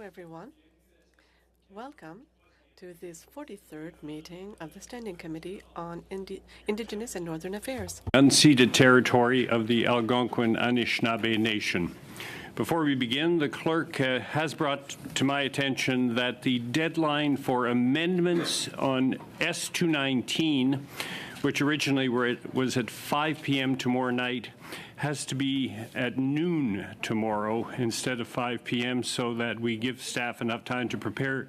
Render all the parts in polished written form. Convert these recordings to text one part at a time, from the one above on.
everyone. Welcome to this 43rd meeting of the Standing Committee on Indigenous and Northern Affairs. Unceded territory of the Algonquin Anishinaabe Nation. Before we begin, the clerk has brought to my attention that the deadline for amendments on S219, which originally was at 5 p.m. tomorrow night, has to be at noon tomorrow instead of 5 p.m. so that we give staff enough time to prepare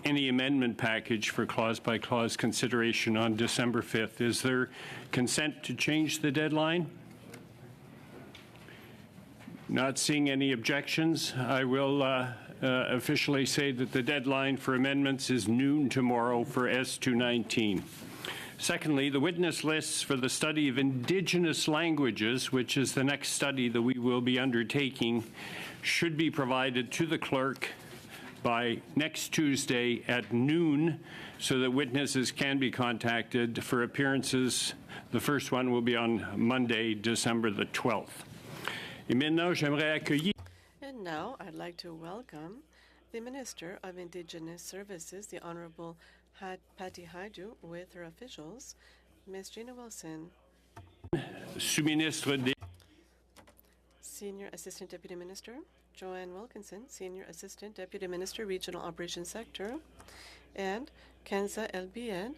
any amendment package for clause-by-clause consideration on December 5th. Is there consent to change the deadline? Not seeing any objections, I will officially say that the deadline for amendments is noon tomorrow for S219. Secondly, the witness lists for the study of Indigenous languages, which is the next study that we will be undertaking, should be provided to the clerk by next Tuesday at noon so that witnesses can be contacted for appearances. The first one will be on Monday, December the 12th. And now I'd like to welcome the Minister of Indigenous Services, the Honourable Patty Hajdu, with her officials, Ms. Gina Wilson, Senior Assistant Deputy Minister, Joanne Wilkinson, Senior Assistant Deputy Minister, Regional Operations Sector, and Kenza Elbied,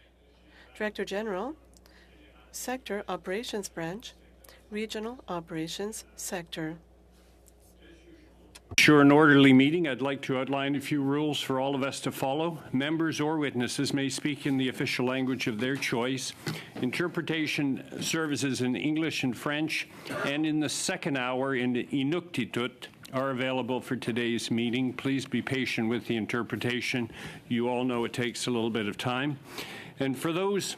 Director General, Sector Operations Branch, Regional Operations Sector. Ensure an orderly meeting. I'd like to outline a few rules for all of us to follow. Members or witnesses may speak in the official language of their choice. Interpretation services in English and French, and in the second hour in Inuktitut are available for today's meeting. Please be patient with the interpretation. You all know it takes a little bit of time. And for those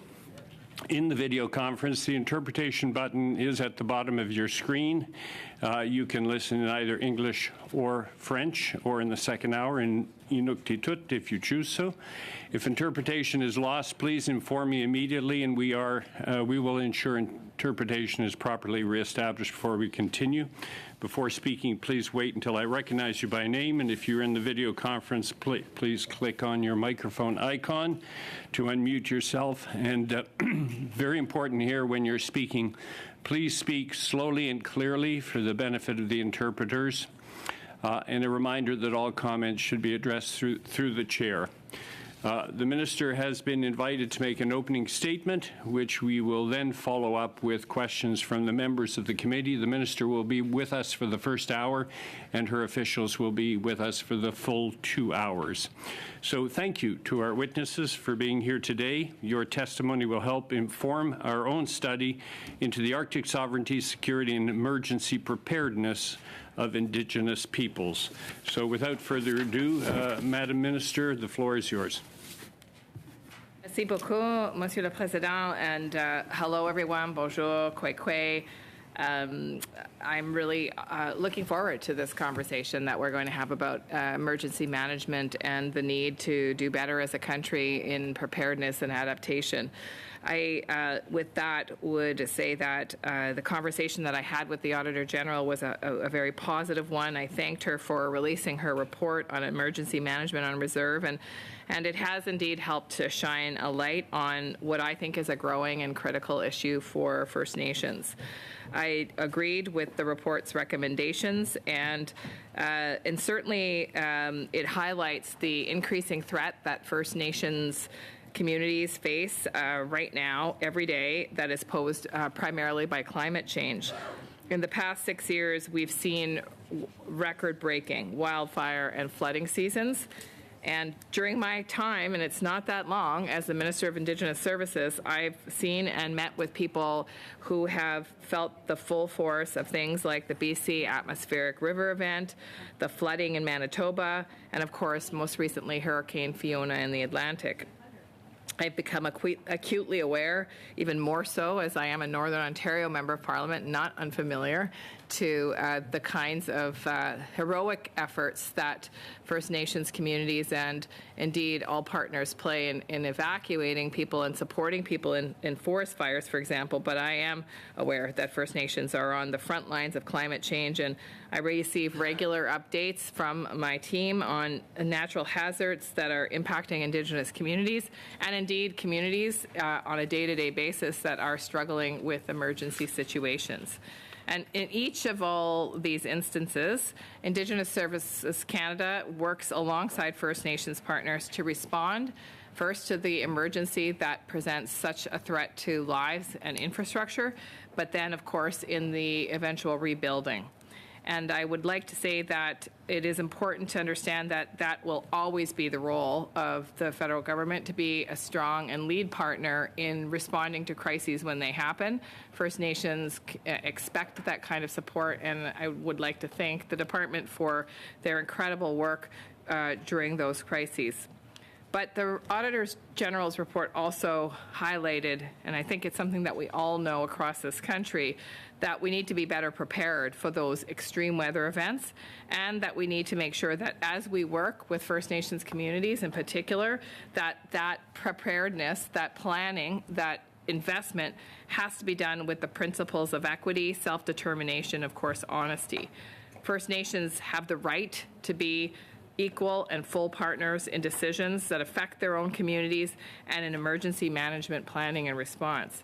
in the video conference, the interpretation button is at the bottom of your screen. You can listen in either English or French, or in the second hour in Inuktitut if you choose so. If interpretation is lost, please inform me immediately, and we will ensure interpretation is properly reestablished before we continue. Before speaking, please wait until I recognize you by name, and if you're in the video conference, please click on your microphone icon to unmute yourself. And very important here, when you're speaking, please speak slowly and clearly for the benefit of the interpreters. And a reminder that all comments should be addressed through the chair. The Minister has been invited to make an opening statement, which we will then follow up with questions from the members of the committee. The Minister will be with us for the first hour, and her officials will be with us for the full 2 hours. So thank you to our witnesses for being here today. Your testimony will help inform our own study into the Arctic sovereignty, security, and emergency preparedness of Indigenous peoples. So without further ado, Madam Minister, the floor is yours. Merci beaucoup, Monsieur le Président, and hello everyone, bonjour, kwekwe. I'm really looking forward to this conversation that we're going to have about emergency management and the need to do better as a country in preparedness and adaptation. I, with that, would say that the conversation that I had with the Auditor General was a very positive one. I thanked her for releasing her report on emergency management on reserve, and it has indeed helped to shine a light on what I think is a growing and critical issue for First Nations. I agreed with the report's recommendations, and certainly it highlights the increasing threat that First Nations communities face right now, every day, that is posed primarily by climate change. In the past 6 years, we've seen record-breaking wildfire and flooding seasons. And during my time, and it's not that long, as the Minister of Indigenous Services, I've seen and met with people who have felt the full force of things like the BC atmospheric river event, the flooding in Manitoba, and of course, most recently, Hurricane Fiona in the Atlantic. I've become acutely aware, even more so as I am a Northern Ontario Member of Parliament, not unfamiliar to the kinds of heroic efforts that First Nations communities and indeed all partners play in evacuating people and supporting people in forest fires, for example. But I am aware that First Nations are on the front lines of climate change, and I receive regular updates from my team on natural hazards that are impacting Indigenous communities and indeed communities on a day-to-day basis that are struggling with emergency situations. And in each of all these instances, Indigenous Services Canada works alongside First Nations partners to respond first to the emergency that presents such a threat to lives and infrastructure, but then, of course, in the eventual rebuilding. And I would like to say that it is important to understand that that will always be the role of the federal government, to be a strong and lead partner in responding to crises when they happen. First Nations expect that kind of support, and I would like to thank the department for their incredible work during those crises. But the Auditor General's report also highlighted, and I think it's something that we all know across this country, that we need to be better prepared for those extreme weather events, and that we need to make sure that as we work with First Nations communities in particular, that preparedness, that planning, that investment has to be done with the principles of equity, self-determination, of course, honesty. First Nations have the right to be equal and full partners in decisions that affect their own communities and in emergency management planning and response.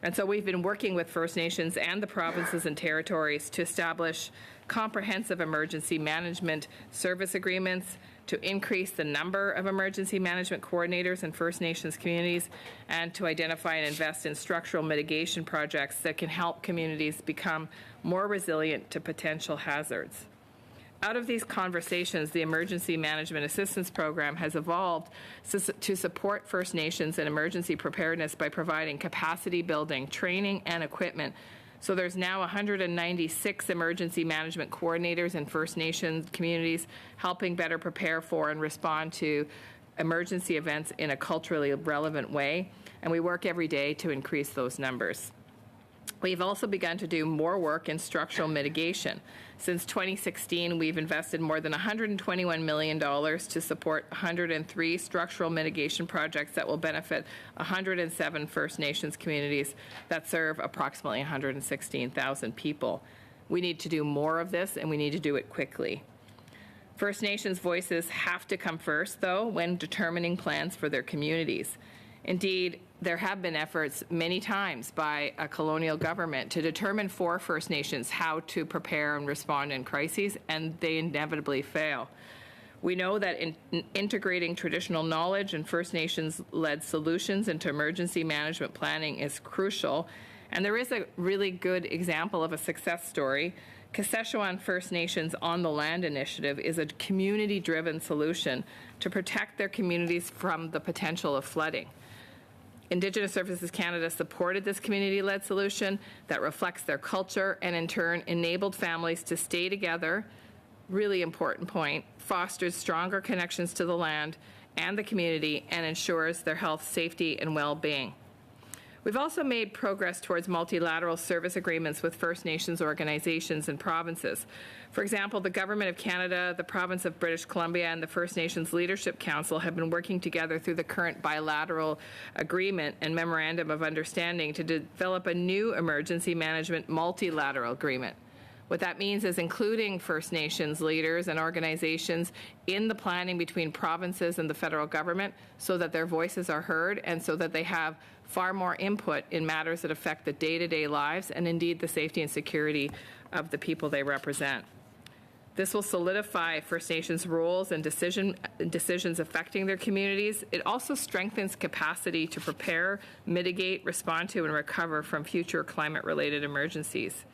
And so we've been working with First Nations and the provinces and territories to establish comprehensive emergency management service agreements, to increase the number of emergency management coordinators in First Nations communities, and to identify and invest in structural mitigation projects that can help communities become more resilient to potential hazards. Out of these conversations, the Emergency Management Assistance Program has evolved to support First Nations in emergency preparedness by providing capacity building, training, and equipment. So there's now 196 emergency management coordinators in First Nations communities helping better prepare for and respond to emergency events in a culturally relevant way, and we work every day to increase those numbers. We've also begun to do more work in structural mitigation. Since 2016, we've invested more than $121 million to support 103 structural mitigation projects that will benefit 107 First Nations communities that serve approximately 116,000 people. We need to do more of this, and we need to do it quickly. First Nations voices have to come first, though, when determining plans for their communities. Indeed, there have been efforts many times by a colonial government to determine for First Nations how to prepare and respond in crises, and they inevitably fail. We know that integrating traditional knowledge and First Nations-led solutions into emergency management planning is crucial, and there is a really good example of a success story. Kashechewan First Nations On the Land initiative is a community-driven solution to protect their communities from the potential of flooding. Indigenous Services Canada supported this community-led solution that reflects their culture and in turn enabled families to stay together, really important point, fosters stronger connections to the land and the community, and ensures their health, safety, and well-being. We've also made progress towards multilateral service agreements with First Nations organizations and provinces. For example, the Government of Canada, the Province of British Columbia, and the First Nations Leadership Council have been working together through the current bilateral agreement and memorandum of understanding to develop a new emergency management multilateral agreement. What that means is including First Nations leaders and organizations in the planning between provinces and the federal government so that their voices are heard and so that they have far more input in matters that affect the day-to-day lives and indeed the safety and security of the people they represent. This will solidify First Nations roles and decisions affecting their communities. It also strengthens capacity to prepare, mitigate, respond to, and recover from future climate-related emergencies.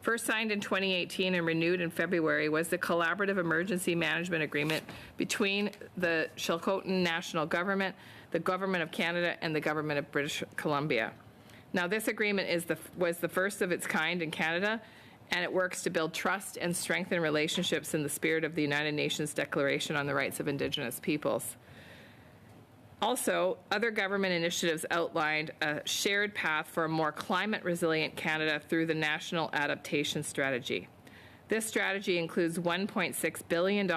First signed in 2018 and renewed in February was the Collaborative Emergency Management Agreement between the Chilcotin National Government, the Government of Canada, and the Government of British Columbia. Now, this agreement was the first of its kind in Canada, and it works to build trust and strengthen relationships in the spirit of the United Nations Declaration on the Rights of Indigenous Peoples. Also, other government initiatives outlined a shared path for a more climate-resilient Canada through the National Adaptation Strategy. This strategy includes $1.6 billion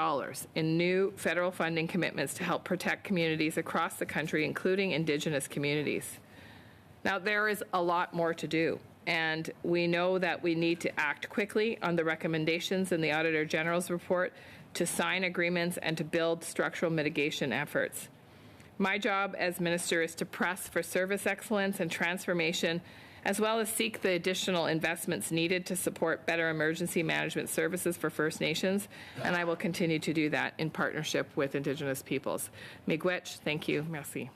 in new federal funding commitments to help protect communities across the country, including Indigenous communities. Now, there is a lot more to do, and we know that we need to act quickly on the recommendations in the Auditor General's report, to sign agreements and to build structural mitigation efforts. My job as minister is to press for service excellence and transformation, as well as seek the additional investments needed to support better emergency management services for First Nations, and I will continue to do that in partnership with Indigenous peoples. Miigwech, thank you. Merci.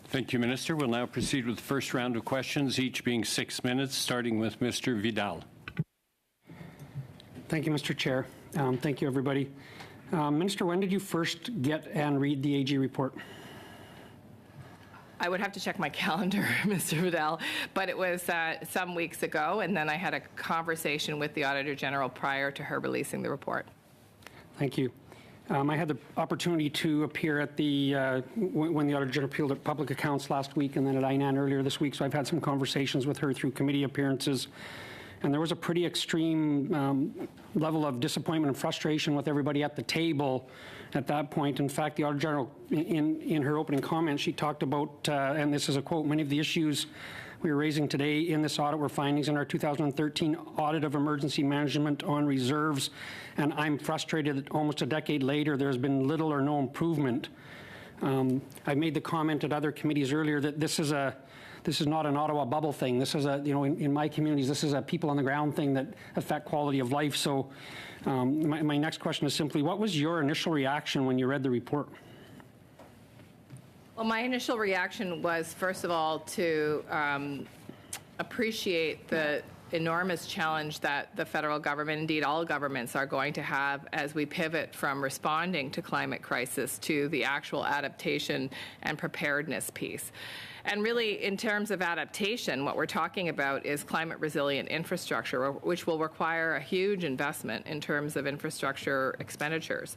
Thank you, Minister. We'll now proceed with the first round of questions, each being 6 minutes, starting with Mr. Vidal. Thank you, Mr. Chair. Thank you, everybody. Minister, when did you first get and read the AG report? I would have to check my calendar, Mr. Vidal, but it was some weeks ago, and then I had a conversation with the Auditor General prior to her releasing the report. Thank you. I had the opportunity to appear at the when the Auditor General appealed at public accounts last week, and then at INAN earlier this week, so I've had some conversations with her through committee appearances. And there was a pretty extreme level of disappointment and frustration with everybody at the table at that point. In fact, the Auditor General, in her opening comments, she talked about, and this is a quote, many of the issues we are raising today in this audit were findings in our 2013 audit of emergency management on reserves. And I'm frustrated that almost a decade later, there's been little or no improvement. I made the comment at other committees earlier that this is not an Ottawa bubble thing. This is in my communities, this is a people on the ground thing that affect quality of life. So my next question is simply, what was your initial reaction when you read the report? Well, my initial reaction was, first of all, to appreciate the enormous challenge that the federal government, indeed all governments, are going to have as we pivot from responding to climate crisis to the actual adaptation and preparedness piece. And really, in terms of adaptation, what we're talking about is climate resilient infrastructure, which will require a huge investment in terms of infrastructure expenditures.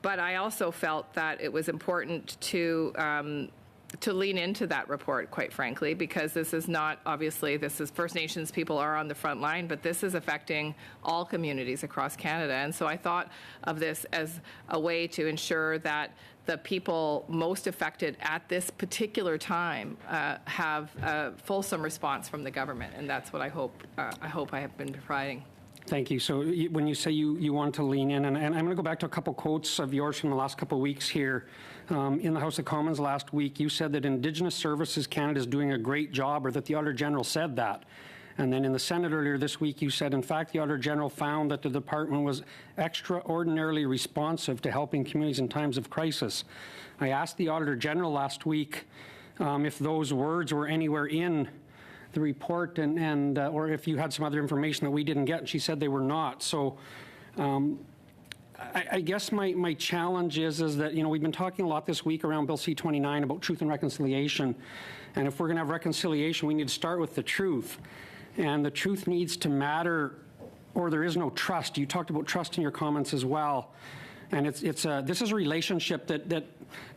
But I also felt that it was important to lean into that report, quite frankly, because this is not, obviously, this is First Nations people are on the front line, but this is affecting all communities across Canada. And so I thought of this as a way to ensure that the people most affected at this particular time have a fulsome response from the government, and that's what I hope I have been providing. Thank you. So when you say you want to lean in, and I'm going to go back to a couple quotes of yours from the last couple of weeks here. In the House of Commons last week, you said that Indigenous Services Canada is doing a great job, or that the Auditor General said that. And then in the Senate earlier this week, you said, in fact, the Auditor General found that the department was extraordinarily responsive to helping communities in times of crisis. I asked the Auditor General last week if those words were anywhere in the report, or if you had some other information that we didn't get, and she said they were not. So I guess my challenge is that, we've been talking a lot this week around Bill C-29 about truth and reconciliation. And if we're going to have reconciliation, we need to start with the truth. And the truth needs to matter, or there is no trust. You talked about trust in your comments as well. And this is a relationship that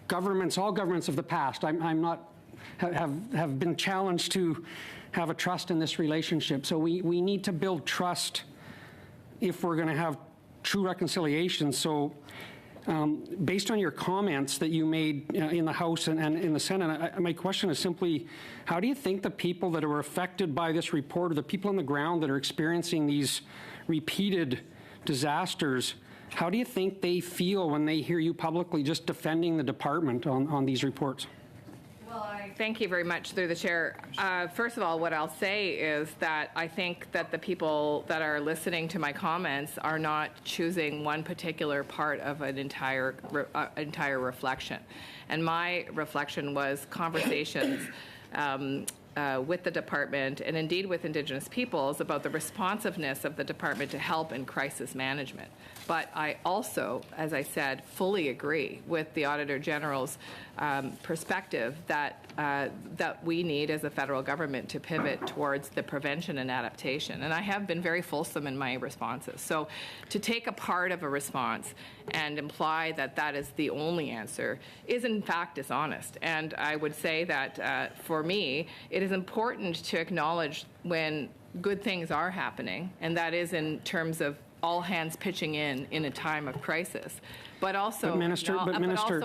governments, all governments of the past, have been challenged to have a trust in this relationship. So we need to build trust if we're going to have true reconciliation. So based on your comments that you made in the House and in the Senate, my question is simply, how do you think the people that are affected by this report, or the people on the ground that are experiencing these repeated disasters, how do you think they feel when they hear you publicly just defending the department on these reports? Well, thank you very much, through the chair. First of all, what I'll say is that I think that the people that are listening to my comments are not choosing one particular part of an entire reflection. And my reflection was conversations with the department and indeed with Indigenous peoples about the responsiveness of the department to help in crisis management. But I also, as I said, fully agree with the Auditor General's perspective that that we need as a federal government to pivot towards the prevention and adaptation. And I have been very fulsome in my responses. So to take a part of a response and imply that that is the only answer is in fact dishonest. And I would say that for me, it is important to acknowledge when good things are happening, and that is in terms of all hands pitching in a time of crisis, but also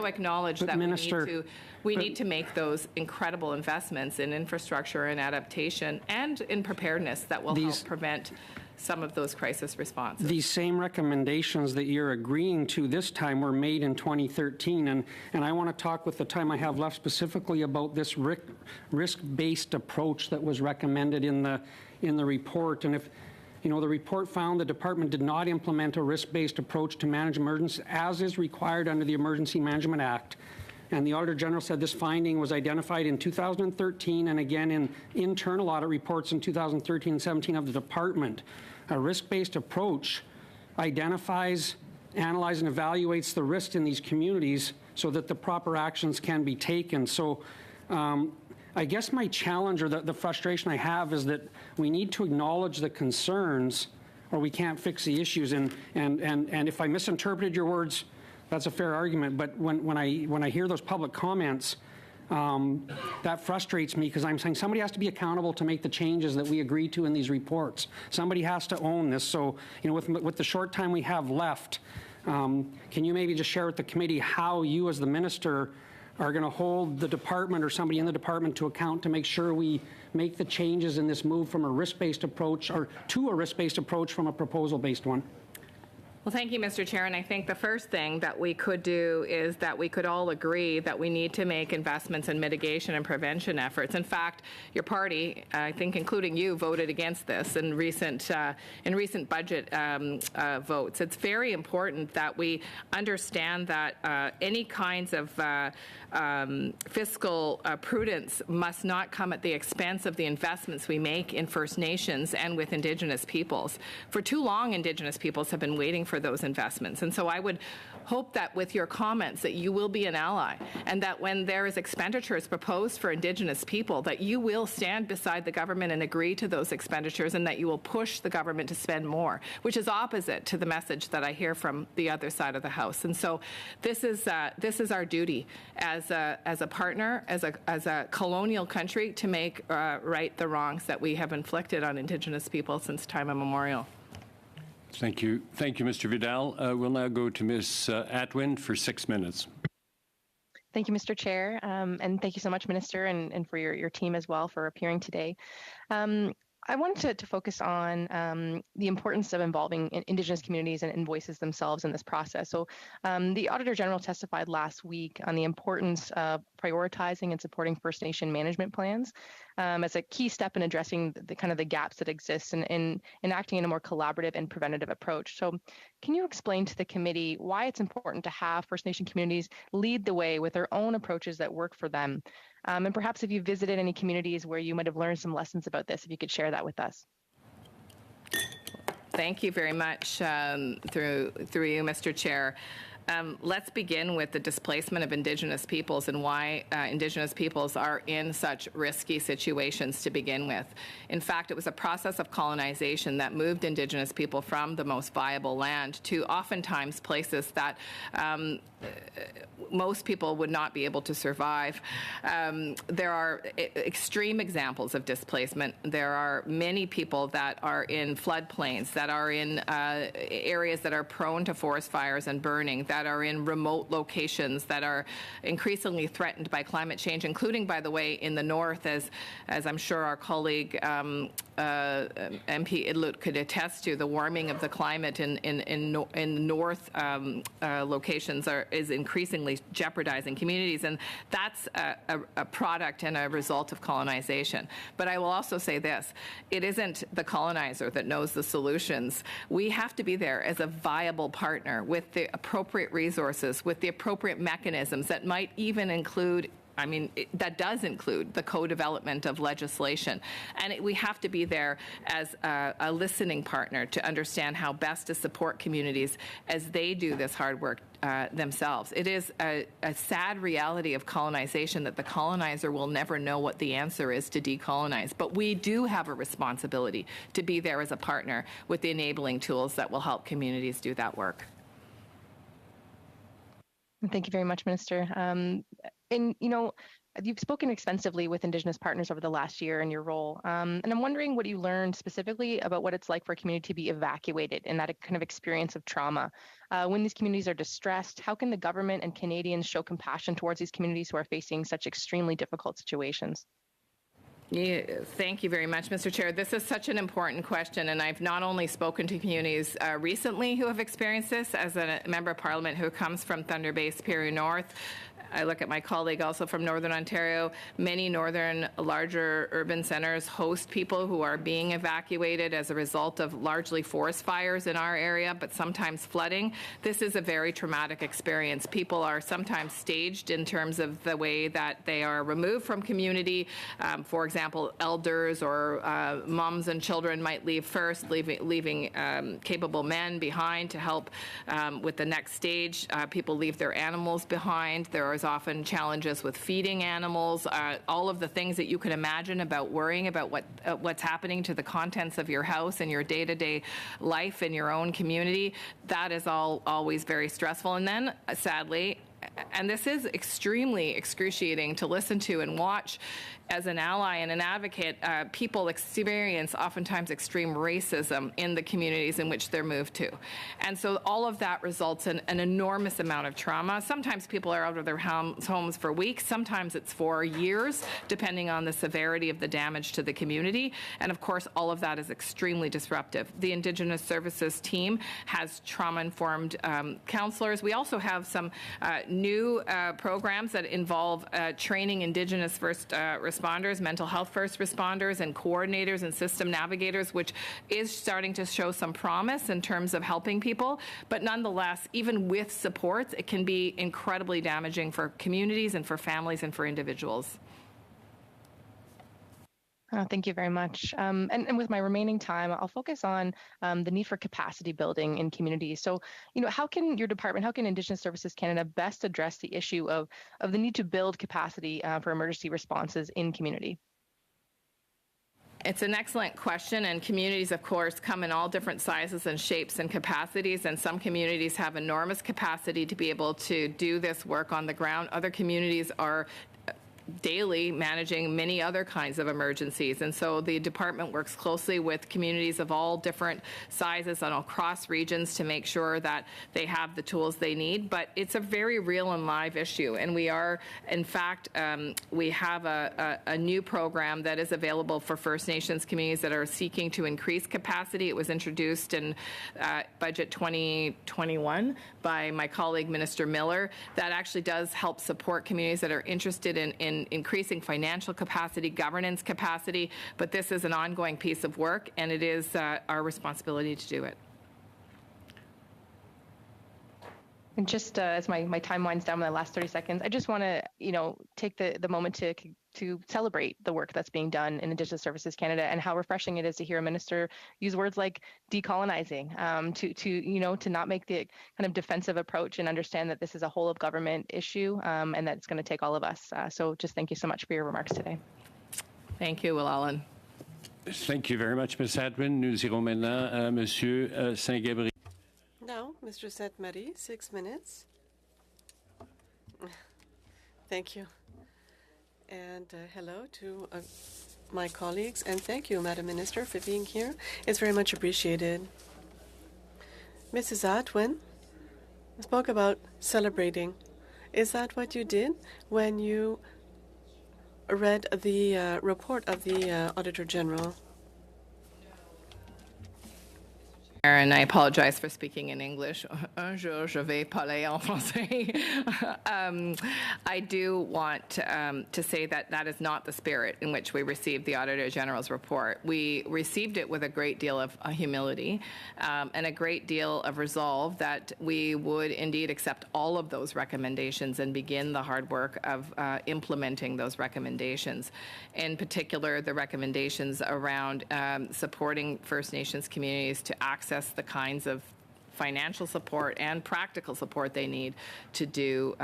acknowledge that we need to make those incredible investments in infrastructure and adaptation and in preparedness that will help prevent some of those crisis responses. These same recommendations that you're agreeing to this time were made in 2013, and I want to talk with the time I have left specifically about this risk-based approach that was recommended in the report. And if you know, the report found the department did not implement a risk-based approach to manage emergencies as is required under the Emergency Management Act. And the Auditor General said this finding was identified in 2013 and again in internal audit reports in 2013 and 17 of the department. A risk-based approach identifies, analyzes, and evaluates the risk in these communities so that the proper actions can be taken. So I guess my challenge or the frustration I have is that we need to acknowledge the concerns or we can't fix the issues. And if I misinterpreted your words, that's a fair argument. But when I hear those public comments, that frustrates me because I'm saying somebody has to be accountable to make the changes that we agree to in these reports. Somebody has to own this. So, you know, with the short time we have left, can you maybe just share with the committee how you as the minister are going to hold the department or somebody in the department to account to make sure we make the changes in this move from a risk-based approach or to a risk-based approach from a proposal-based one? Well, thank you, Mr. Chair. And I think the first thing that we could do is that we could all agree that we need to make investments in mitigation and prevention efforts. In fact, your party, I think including you, voted against this in recent budget votes. It's very important that we understand that any kinds of fiscal prudence must not come at the expense of the investments we make in First Nations and with Indigenous peoples. For too long, Indigenous peoples have been waiting for those investments. And so I would hope that with your comments that you will be an ally and that when there is expenditures proposed for Indigenous people that you will stand beside the government and agree to those expenditures and that you will push the government to spend more, which is opposite to the message that I hear from the other side of the House. And so this is our duty as a partner, as a colonial country to make right the wrongs that we have inflicted on Indigenous people since time immemorial. Thank you. Thank you, Mr. Vidal. We'll now go to Ms. Atwin for 6 minutes. Thank you, Mr. Chair, and thank you so much, Minister, and for your team as well for appearing today. I wanted to focus on the importance of involving Indigenous communities and voices themselves in this process. So the Auditor General testified last week on the importance of prioritizing and supporting First Nation management plans as a key step in addressing the kind of the gaps that exist and acting in a more collaborative and preventative approach. So can you explain to the committee why it's important to have First Nation communities lead the way with their own approaches that work for them? And perhaps if you visited any communities where you might have learned some lessons about this, if you could share that with us. Thank you very much through you, Mr. Chair. Let's begin with the displacement of Indigenous peoples and why Indigenous peoples are in such risky situations to begin with. In fact, it was a process of colonization that moved Indigenous people from the most viable land to oftentimes places that most people would not be able to survive. There are extreme examples of displacement. There are many people that are in floodplains, that are in areas that are prone to forest fires and burning, that are in remote locations that are increasingly threatened by climate change, including, by the way, in the north, as I'm sure our colleague MP Idlut could attest to, the warming of the climate in north locations is increasingly jeopardizing communities, and that's a product and a result of colonization. But I will also say this, it isn't the colonizer that knows the solutions. We have to be there as a viable partner with the appropriate resources, with the appropriate mechanisms that might even include I mean, that does include the co-development of legislation. And we have to be there as a listening partner to understand how best to support communities as they do this hard work themselves. It is a sad reality of colonization that the colonizer will never know what the answer is to decolonize. But we do have a responsibility to be there as a partner with the enabling tools that will help communities do that work. Thank you very much, Minister. And, you know, you've spoken extensively with Indigenous partners over the last year in your role. And I'm wondering what you learned specifically about what it's like for a community to be evacuated and that kind of experience of trauma. When these communities are distressed, how can the government and Canadians show compassion towards these communities who are facing such extremely difficult situations? Yeah, thank you very much, Mr. Chair. This is such an important question, and I've not only spoken to communities recently who have experienced this as a member of Parliament who comes from Thunder Bay, Superior North. I look at my colleague also from Northern Ontario. Many northern larger urban centres host people who are being evacuated as a result of largely forest fires in our area, but sometimes flooding. This is a very traumatic experience. People are sometimes staged in terms of the way that they are removed from community. For example, elders or moms and children might leave first, leaving capable men behind to help with the next stage. People leave their animals behind. There are often challenges with feeding animals, all of the things that you can imagine about worrying about what's happening to the contents of your house and your day-to-day life in your own community. That is always very stressful. And then, sadly, and this is extremely excruciating to listen to and watch as an ally and an advocate, people experience oftentimes extreme racism in the communities in which they're moved to. And so all of that results in an enormous amount of trauma. Sometimes people are out of their homes for weeks. Sometimes it's for years, depending on the severity of the damage to the community. And of course, all of that is extremely disruptive. The Indigenous Services team has trauma-informed counselors. We also have some new programs that involve training Indigenous first responders, mental health first responders, and coordinators and system navigators, which is starting to show some promise in terms of helping people. But nonetheless, even with supports, it can be incredibly damaging for communities and for families and for individuals. Thank you very much. And with my remaining time, I'll focus on the need for capacity building in communities. So, you know, how can your department, how can Indigenous Services Canada best address the issue of the need to build capacity for emergency responses in community? It's an excellent question, and communities, of course, come in all different sizes and shapes and capacities, and some communities have enormous capacity to be able to do this work on the ground. Other communities are daily managing many other kinds of emergencies. And so the department works closely with communities of all different sizes and across regions to make sure that they have the tools they need. But it's a very real and live issue. And we are, in fact, we have a new program that is available for First Nations communities that are seeking to increase capacity. It was introduced in Budget 2021 by my colleague, Minister Miller, that actually does help support communities that are interested in increasing financial capacity, governance capacity, but this is an ongoing piece of work, and it is our responsibility to do it. And just as my time winds down in the last 30 seconds, I just want to, you know, take the moment to celebrate the work that's being done in Indigenous Services Canada and how refreshing it is to hear a minister use words like decolonizing, to not make the kind of defensive approach and understand that this is a whole of government issue and that it's going to take all of us. So just thank you so much for your remarks today. Thank you, Will Allen. Thank you very much, Ms. Hadwin. Nous irons maintenant à Monsieur Saint-Gabriel. Now, Mr. Sainte-Marie, 6 minutes. Thank you. And hello to my colleagues, and thank you, Madam Minister, for being here. It's very much appreciated. Mrs. Atwin spoke about celebrating. Is that what you did when you read the report of the Auditor General? And I apologize for speaking in English. Un jour, je vais parler en français. I do want to say that that is not the spirit in which we received the Auditor General's report. We received it with a great deal of humility and a great deal of resolve that we would indeed accept all of those recommendations and begin the hard work of implementing those recommendations. In particular, the recommendations around supporting First Nations communities to access the kinds of financial support and practical support they need to do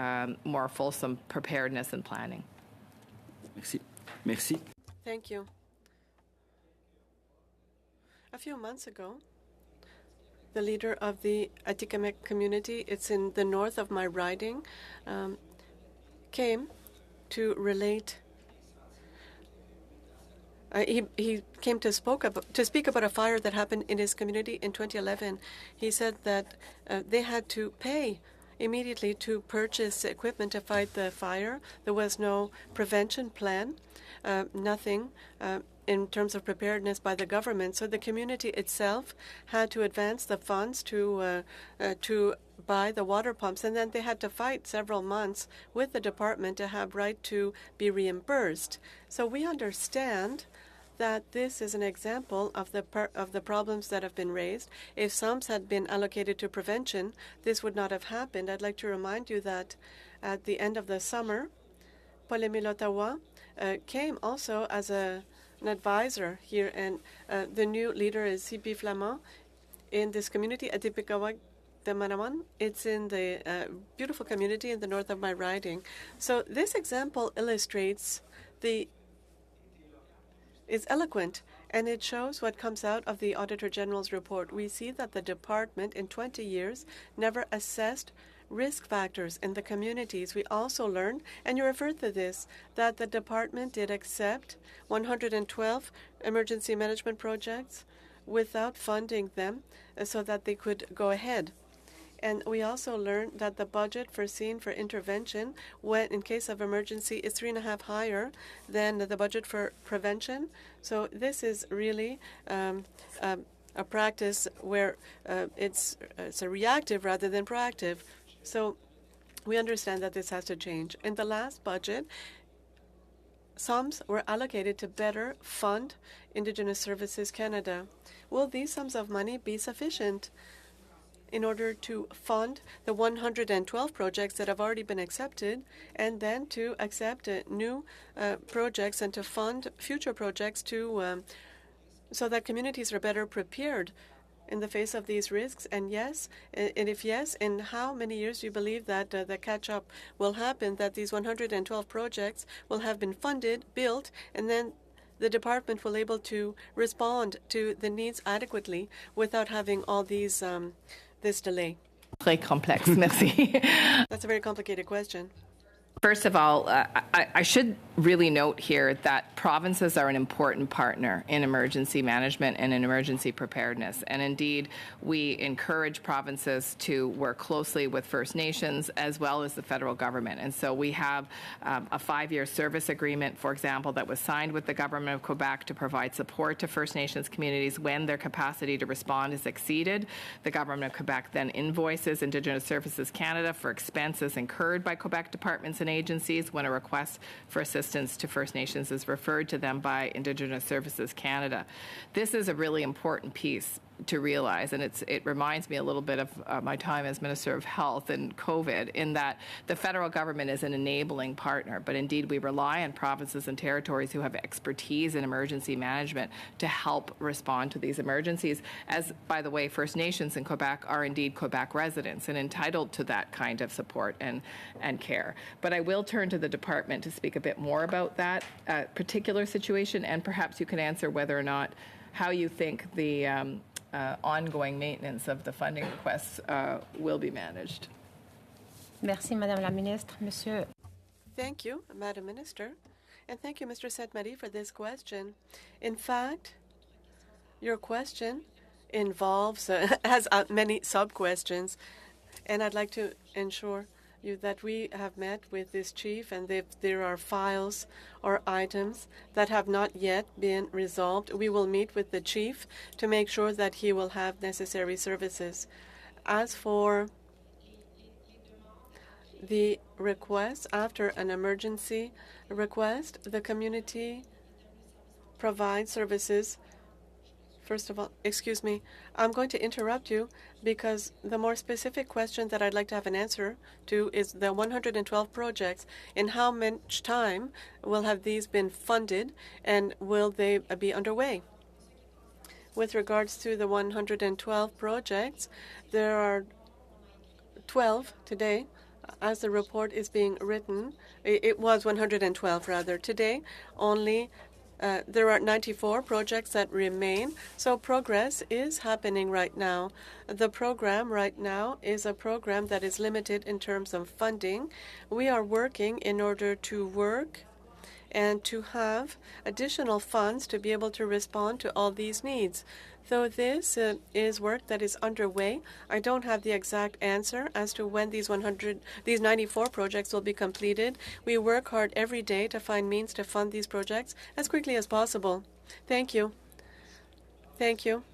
more fulsome preparedness and planning. Merci. Merci. Thank you. A few months ago, the leader of the Atikamekw community, it's in the north of my riding, came to relate. He came to speak about a fire that happened in his community in 2011. He said that they had to pay immediately to purchase equipment to fight the fire. There was no prevention plan, nothing in terms of preparedness by the government. So the community itself had to advance the funds to buy the water pumps, and then they had to fight several months with the department to have right to be reimbursed. So we understand that this is an example of the problems that have been raised. If sums had been allocated to prevention, this would not have happened. I'd like to remind you that at the end of the summer, Paul-Émile Ottawa came also as an advisor here, and the new leader is C.P. Flamand in this community, Atipikawak de Manawan. It's in the beautiful community in the north of my riding. So this example illustrates is eloquent, and it shows what comes out of the Auditor General's report. We see that the department in 20 years never assessed risk factors in the communities. We also learned, and you referred to this, that the department did accept 112 emergency management projects without funding them so that they could go ahead. And we also learned that the budget foreseen for intervention, when in case of emergency, is 3.5 higher than the budget for prevention. So this is really a practice where it's a reactive rather than proactive. So we understand that this has to change. In the last budget, sums were allocated to better fund Indigenous Services Canada. Will these sums of money be sufficient in order to fund the 112 projects that have already been accepted, and then to accept new projects and to fund future projects so that communities are better prepared in the face of these risks? And yes, and if yes, in how many years do you believe that the catch-up will happen, that these 112 projects will have been funded, built, and then the department will be able to respond to the needs adequately without having all these this delay? Très complexe, merci. That's a very complicated question. First of all, I should really note here that provinces are an important partner in emergency management and in emergency preparedness. And indeed, we encourage provinces to work closely with First Nations as well as the federal government. And so we have a 5-year service agreement, for example, that was signed with the government of Quebec to provide support to First Nations communities when their capacity to respond is exceeded. The government of Quebec then invoices Indigenous Services Canada for expenses incurred by Quebec departments and agencies when a request for assistance to First Nations is referred to them by Indigenous Services Canada. This is a really important piece to realize, and it reminds me a little bit of my time as Minister of Health and COVID, in that the federal government is an enabling partner, but indeed we rely on provinces and territories who have expertise in emergency management to help respond to these emergencies, as, by the way, First Nations in Quebec are indeed Quebec residents and entitled to that kind of support and care. But I will turn to the department to speak a bit more about that particular situation, and perhaps you can answer whether or not how you think the ongoing maintenance of the funding requests will be managed. Merci, Madame la Ministre. Monsieur. Thank you, Madam Minister. And thank you, Mr. Sainte-Marie, for this question. In fact, your question involves, has many sub-questions, and I'd like to ensure you that we have met with this chief, and if there are files or items that have not yet been resolved, we will meet with the chief to make sure that he will have necessary services. As for the request after an emergency request, the community provides services. First of all, excuse me, I'm going to interrupt you because the more specific question that I'd like to have an answer to is the 112 projects. In how much time will have these been funded, and will they be underway? With regards to the 112 projects, there are 12 today. As the report is being written, it was 112 rather. Today, only there are 94 projects that remain, so progress is happening right now. The program right now is a program that is limited in terms of funding. We are working in order to work and to have additional funds to be able to respond to all these needs. Though this is work that is underway, I don't have the exact answer as to when these 94 projects will be completed. We work hard every day to find means to fund these projects as quickly as possible. Thank you. Thank you.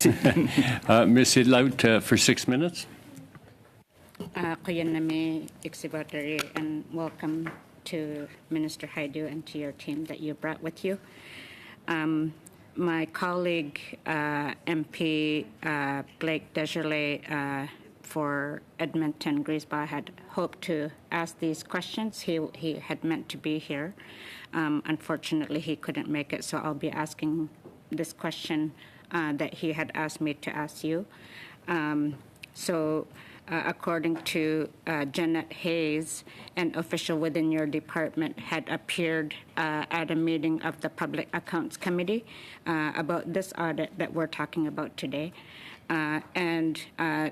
Ms. Idlout for 6 minutes. And welcome to Minister Haidu and to your team that you brought with you. My colleague, MP Blake Desjardins for Edmonton Griesbach had hoped to ask these questions. He had meant to be here. Unfortunately, he couldn't make it, so I'll be asking this question that he had asked me to ask you. According to Janet Hayes, an official within your department had appeared at a meeting of the Public Accounts Committee about this audit that we're talking about today. And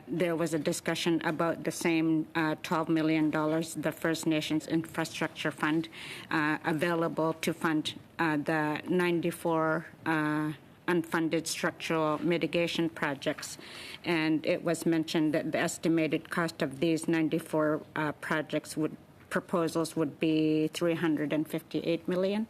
there was a discussion about the same $12 million, the First Nations Infrastructure Fund, available to fund the 94 unfunded structural mitigation projects. And it was mentioned that the estimated cost of these 94 proposals would be $358 million.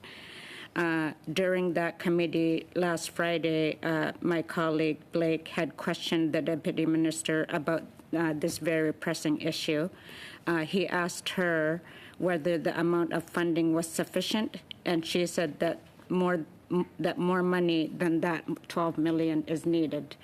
During that committee last Friday, my colleague Blake had questioned the Deputy Minister about this very pressing issue. He asked her whether the amount of funding was sufficient, and she said that more money than that 12 million is needed.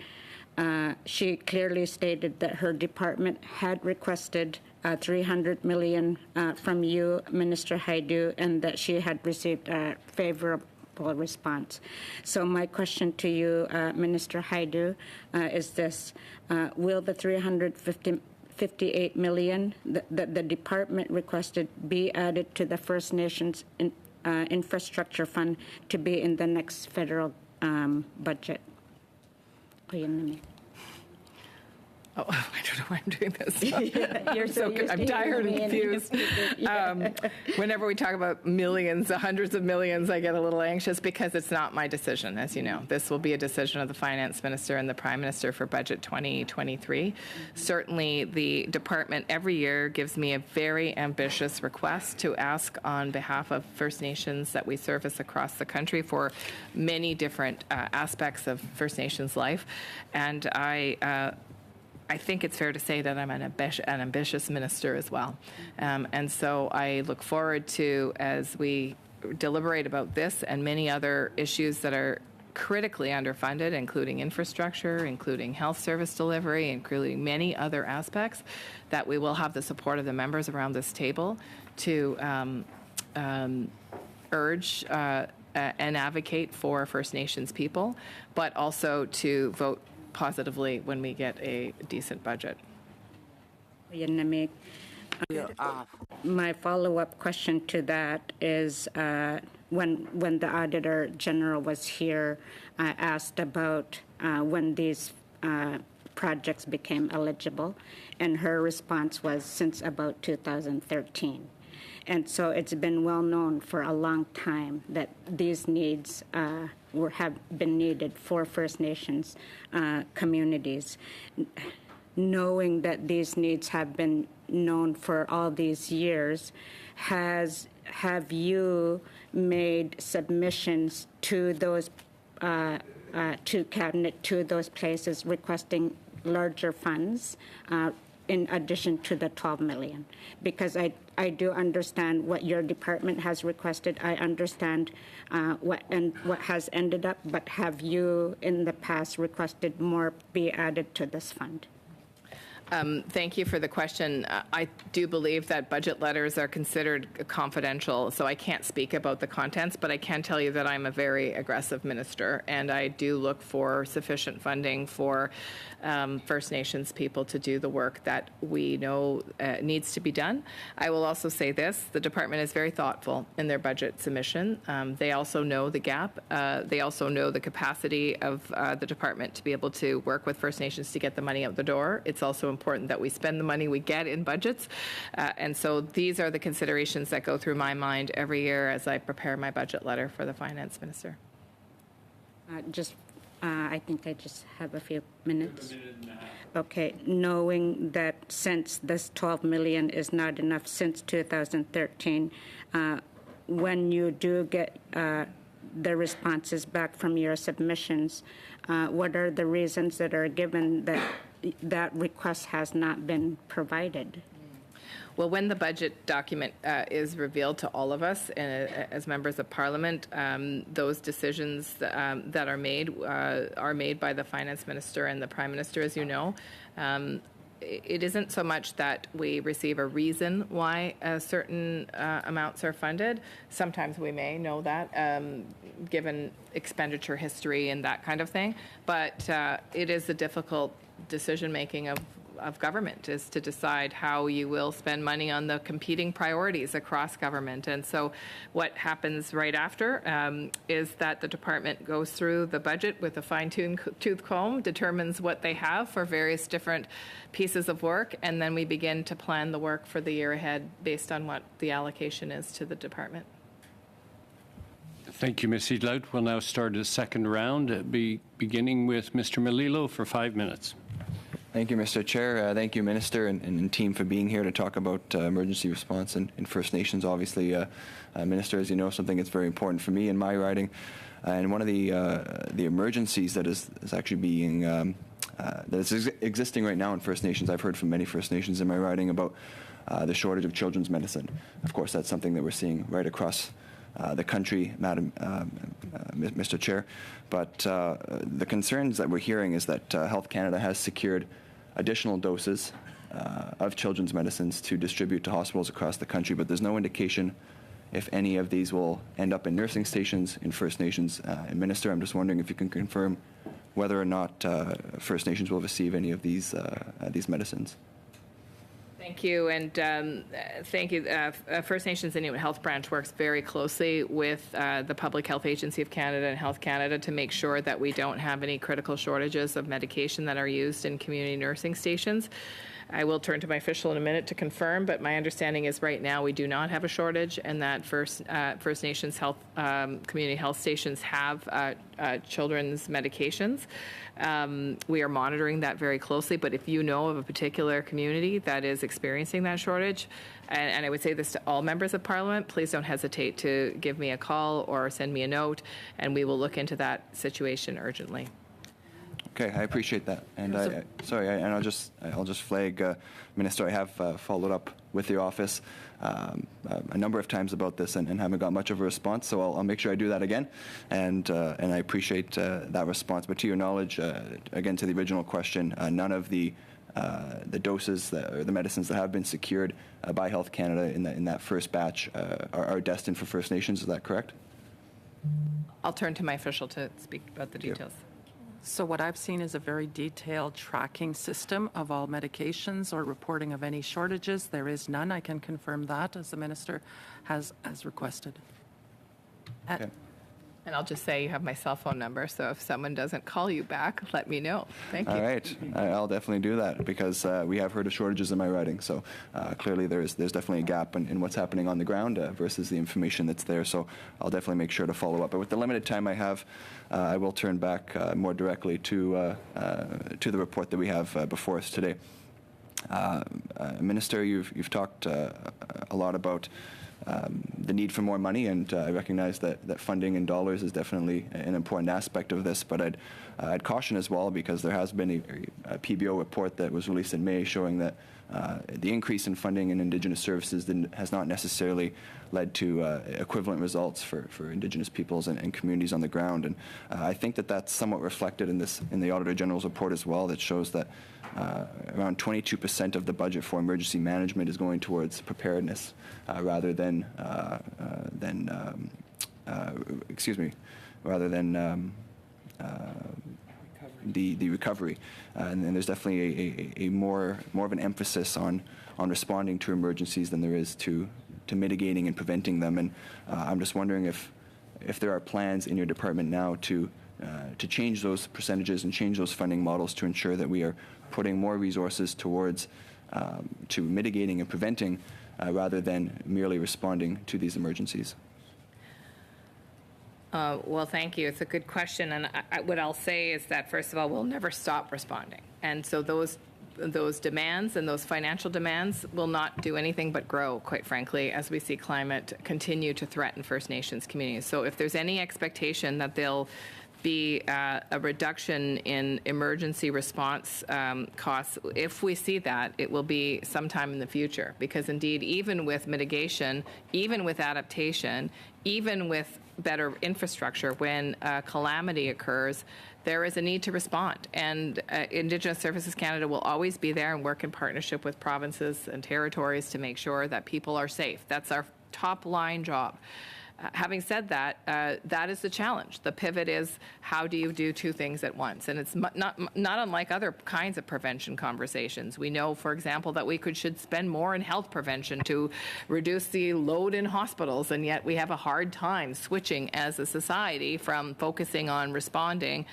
She clearly stated that her department had requested 300 million from you, Minister Haidu, and that she had received a favorable response. So my question to you, Minister Haidu, is this: will the 358 million that the department requested be added to the First Nations Infrastructure Fund to be in the next federal budget? Oh, I don't know why I'm doing this. You're so good. I'm tired and confused. Whenever we talk about millions, hundreds of millions, I get a little anxious because it's not my decision, as you know. This will be a decision of the Finance Minister and the Prime Minister for Budget 2023. Certainly, the department every year gives me a very ambitious request to ask on behalf of First Nations that we service across the country for many different aspects of First Nations life. And I think it's fair to say that I'm an ambitious minister as well. And so I look forward to, as we deliberate about this and many other issues that are critically underfunded, including infrastructure, including health service delivery, including many other aspects, that we will have the support of the members around this table to urge and advocate for First Nations people, but also to vote positively when we get a decent budget. My follow-up question to that is when the Auditor General was here, I asked about when these projects became eligible, and her response was since about 2013. And so it's been well known for a long time that these needs have been needed for First Nations communities. knowing that these needs have been known for all these years, have you made submissions to those to cabinet, to those places requesting larger funds in addition to the 12 million? Because I do understand what your department has requested. I understand what has ended up, but have you in the past requested more be added to this fund? Thank you for the question. I do believe that budget letters are considered confidential, so I can't speak about the contents, but I can tell you that I'm a very aggressive minister, and I do look for sufficient funding for First Nations people to do the work that we know needs to be done. I will also say this, the department is very thoughtful in their budget submission. They also know the gap. They also know the capacity of the department to be able to work with First Nations to get the money out the door. It's also important that we spend the money we get in budgets. And so these are the considerations that go through my mind every year as I prepare my budget letter for the finance minister. I think I just have a few minutes. Okay, knowing that since this 12 million is not enough since 2013, when you do get the responses back from your submissions, what are the reasons that are given that request has not been provided? Well, when the budget document is revealed to all of us as members of Parliament, those decisions that are made by the Finance Minister and the Prime Minister, as you know. It isn't so much that we receive a reason why certain amounts are funded. Sometimes we may know that, given expenditure history and that kind of thing. But it is the difficult decision-making of government, is to decide how you will spend money on the competing priorities across government. And so what happens right after is that the department goes through the budget with a fine-tooth comb, determines what they have for various different pieces of work, and then we begin to plan the work for the year ahead based on what the allocation is to the department. Thank you, Ms. Edlout. We'll now start a second round, beginning with Mr. Melillo for 5 minutes. Thank you, Mr. Chair. Thank you, Minister and team, for being here to talk about emergency response in First Nations. Obviously, Minister, as you know, something that's very important for me in my riding. And one of the emergencies that is actually being that's existing right now in First Nations. I've heard from many First Nations in my riding about the shortage of children's medicine. Of course, that's something that we're seeing right across the country, Mr. Chair. But the concerns that we're hearing is that Health Canada has secured additional doses of children's medicines to distribute to hospitals across the country, but there's no indication if any of these will end up in nursing stations in First Nations. And Minister, I'm just wondering if you can confirm whether or not First Nations will receive any of these medicines. Thank you, and thank you. First Nations Inuit Health Branch works very closely with the Public Health Agency of Canada and Health Canada to make sure that we don't have any critical shortages of medication that are used in community nursing stations. I will turn to my official in a minute to confirm, but my understanding is right now we do not have a shortage, and that First Nations health community health stations have children's medications. We are monitoring that very closely, but if you know of a particular community that is experiencing that shortage, and I would say this to all members of Parliament, please don't hesitate to give me a call or send me a note, and we will look into that situation urgently. Okay, I appreciate that, and I'll just flag, Minister, I have followed up with the office a number of times about this and haven't got much of a response, so I'll make sure I do that again, and I appreciate that response. But to your knowledge, again, to the original question, none of the doses or the medicines that have been secured by Health Canada in that first batch are destined for First Nations. Is that correct? I'll turn to my official to speak about the details. So what I've seen is a very detailed tracking system of all medications or reporting of any shortages. There is none. I can confirm that, as the Minister has requested. Okay. And I'll just say you have my cell phone number, so if someone doesn't call you back, let me know. Thank you. All right. I'll definitely do that because we have heard of shortages in my riding. So clearly there's definitely a gap in what's happening on the ground versus the information that's there. So I'll definitely make sure to follow up. But with the limited time I have, I will turn back more directly to the report that we have before us today. Minister, you've talked a lot about the need for more money, and I recognize that funding in dollars is definitely an important aspect of this, but I'd caution as well because there has been a PBO report that was released in May showing that the increase in funding in Indigenous services has not necessarily led to equivalent results for Indigenous peoples and communities on the ground. And I think that's somewhat reflected in the Auditor General's report as well, that shows that around 22% of the budget for emergency management is going towards preparedness rather than the recovery. And there's definitely a more of an emphasis on responding to emergencies than there is to mitigating and preventing them. And I'm just wondering if there are plans in your department now to change those percentages and change those funding models to ensure that we are putting more resources towards to mitigating and preventing rather than merely responding to these emergencies. Well, thank you. It's a good question. And what I'll say is that, first of all, we'll never stop responding. And so those demands and those financial demands will not do anything but grow, quite frankly, as we see climate continue to threaten First Nations communities. So if there's any expectation that there'll be a reduction in emergency response costs, if we see that, it will be sometime in the future. Because indeed, even with mitigation, even with adaptation, even with better infrastructure, when a calamity occurs, there is a need to respond. And Indigenous Services Canada will always be there and work in partnership with provinces and territories to make sure that people are safe. That's our top line job. Having said that, that is the challenge. The pivot is, how do you do two things at once? And it's not unlike other kinds of prevention conversations. We know, for example, that we should spend more in health prevention to reduce the load in hospitals, and yet we have a hard time switching as a society from focusing on responding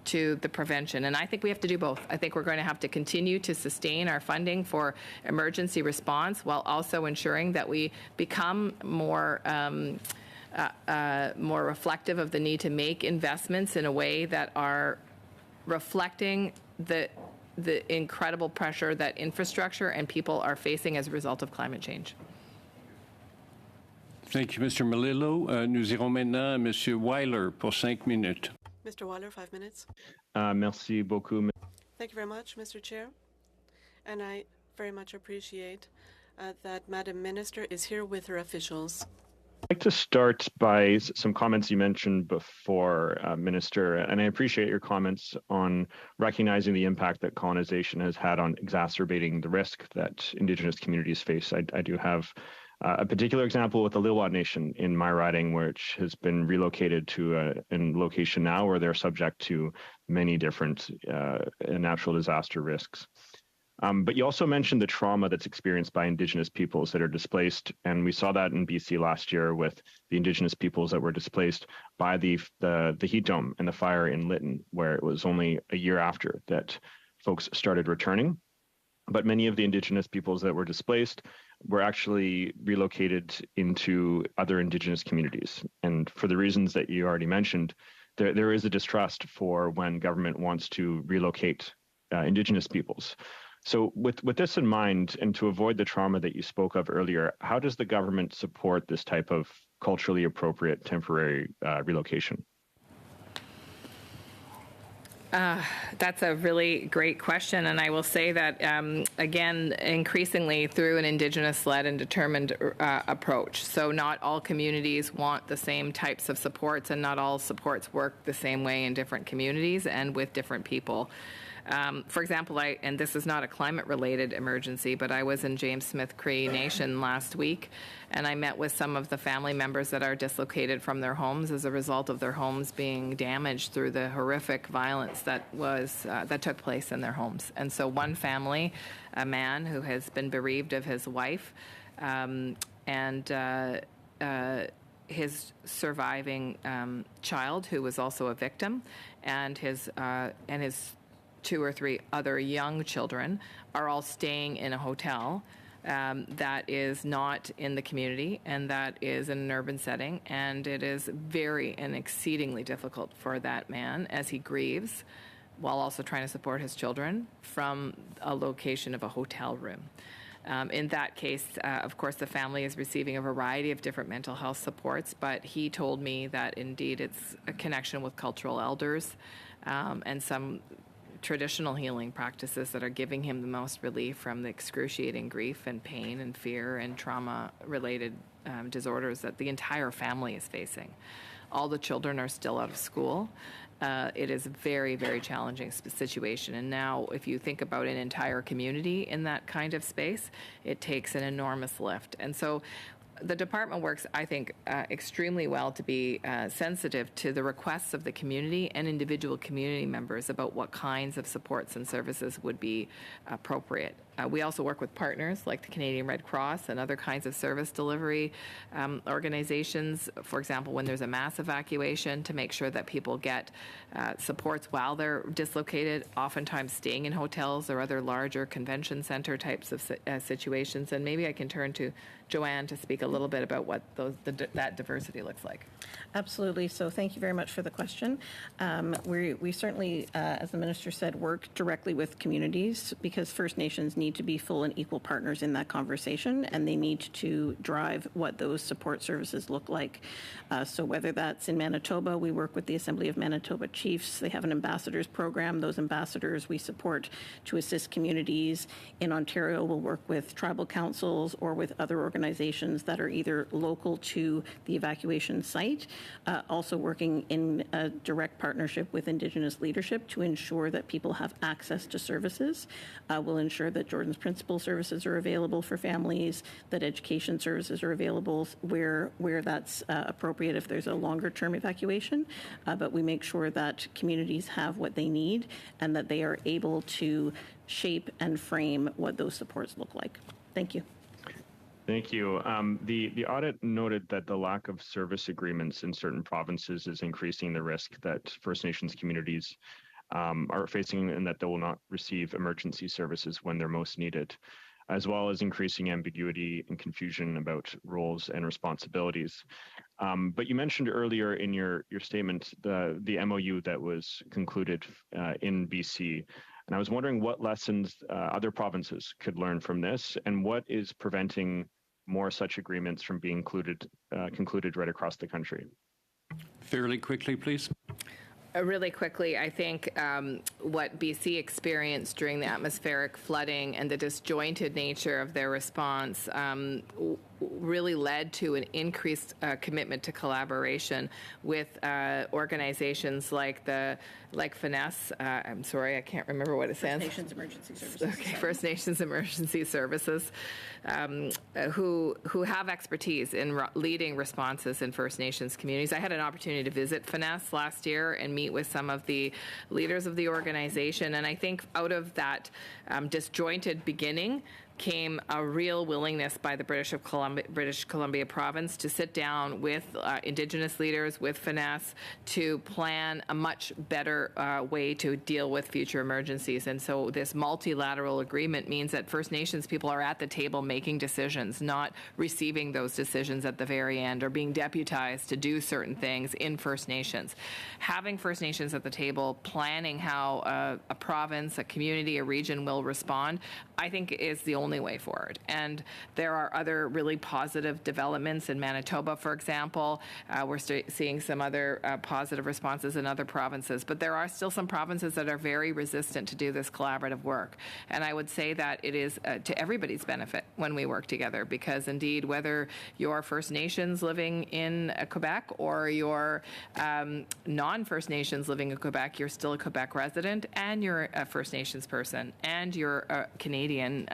to the prevention. And I think we have to do both. I think we're going to have to continue to sustain our funding for emergency response while also ensuring that we become more reflective of the need to make investments in a way that are reflecting the incredible pressure that infrastructure and people are facing as a result of climate change. Thank you, Mr. Melillo. Nous irons maintenant à Monsieur Weiler pour 5 minutes. Mr. Weiler, 5 minutes. Merci beaucoup. Thank you very much, Mr. Chair. And I very much appreciate that Madam Minister is here with her officials. I'd like to start by some comments you mentioned before, Minister, and I appreciate your comments on recognizing the impact that colonization has had on exacerbating the risk that Indigenous communities face. I do have a particular example with the Lil'wat Nation in my riding, which has been relocated to a location now where they're subject to many different natural disaster risks. But you also mentioned the trauma that's experienced by Indigenous peoples that are displaced, and we saw that in BC last year with the Indigenous peoples that were displaced by the heat dome and the fire in Lytton, where it was only a year after that folks started returning. But many of the Indigenous peoples that were displaced were actually relocated into other Indigenous communities. And for the reasons that you already mentioned, there is a distrust for when government wants to relocate Indigenous peoples. So with this in mind, and to avoid the trauma that you spoke of earlier, how does the government support this type of culturally appropriate temporary relocation? That's a really great question, and I will say that, again, increasingly through an Indigenous-led and determined approach. So not all communities want the same types of supports, and not all supports work the same way in different communities and with different people. For example, and this is not a climate-related emergency, but I was in James Smith Cree Nation last week, and I met with some of the family members that are dislocated from their homes as a result of their homes being damaged through the horrific violence that took place in their homes. And so one family, a man who has been bereaved of his wife, his surviving child, who was also a victim, and his 2 or 3 other young children are all staying in a hotel that is not in the community and that is in an urban setting. And it is very and exceedingly difficult for that man as he grieves while also trying to support his children from a location of a hotel room. In that case, of course, the family is receiving a variety of different mental health supports, but he told me that indeed it's a connection with cultural elders and some traditional healing practices that are giving him the most relief from the excruciating grief and pain and fear and trauma-related disorders that the entire family is facing. All the children are still out of school. It is a very, very challenging situation. And now, if you think about an entire community in that kind of space, it takes an enormous lift. And so the department works, I think, extremely well to be sensitive to the requests of the community and individual community members about what kinds of supports and services would be appropriate. We also work with partners like the Canadian Red Cross and other kinds of service delivery organizations, for example, when there's a mass evacuation, to make sure that people get supports while they're dislocated, oftentimes staying in hotels or other larger convention center types of situations. And maybe I can turn to Joanne to speak a little bit about what that diversity looks like. Absolutely. So thank you very much for the question. We certainly, as the Minister said, work directly with communities because First Nations need to be full and equal partners in that conversation, and they need to drive what those support services look like. So whether that's in Manitoba, we work with the Assembly of Manitoba Chiefs. They have an ambassadors program. Those ambassadors we support to assist communities. In Ontario, we'll work with tribal councils or with other organizations that are either local to the evacuation site, also working in a direct partnership with Indigenous leadership to ensure that people have access to services. We'll ensure that Jordan's Principal services are available for families, that education services are available where that's appropriate if there's a longer term evacuation, but we make sure that communities have what they need and that they are able to shape and frame what those supports look like. Thank you. Thank you. The audit noted that the lack of service agreements in certain provinces is increasing the risk that First Nations communities are facing and that they will not receive emergency services when they're most needed, as well as increasing ambiguity and confusion about roles and responsibilities. But you mentioned earlier in your statement the MOU that was concluded in BC. And I was wondering what lessons other provinces could learn from this, and what is preventing more such agreements from being concluded right across the country. Fairly quickly, please. Really quickly, I think what BC experienced during the atmospheric flooding and the disjointed nature of their response really led to an increased commitment to collaboration with organizations like FINESS. I'm sorry, I can't remember what it stands. First Nations Emergency Services. Okay, First Nations Emergency Services, who have expertise in leading responses in First Nations communities. I had an opportunity to visit FINESS last year and meet with some of the leaders of the organization, and I think out of that disjointed beginning came a real willingness by the British Columbia province to sit down with Indigenous leaders, with FINESS, to plan a much better way to deal with future emergencies. And so this multilateral agreement means that First Nations people are at the table making decisions, not receiving those decisions at the very end or being deputized to do certain things in First Nations. Having First Nations at the table, planning how a province, a community, a region will respond, I think is the only way forward. And there are other really positive developments in Manitoba, for example. We're seeing some other positive responses in other provinces, but there are still some provinces that are very resistant to do this collaborative work. And I would say that it is to everybody's benefit when we work together, because indeed, whether you're First Nations living in Quebec or you're non-First Nations living in Quebec, you're still a Quebec resident and you're a First Nations person and you're a Canadian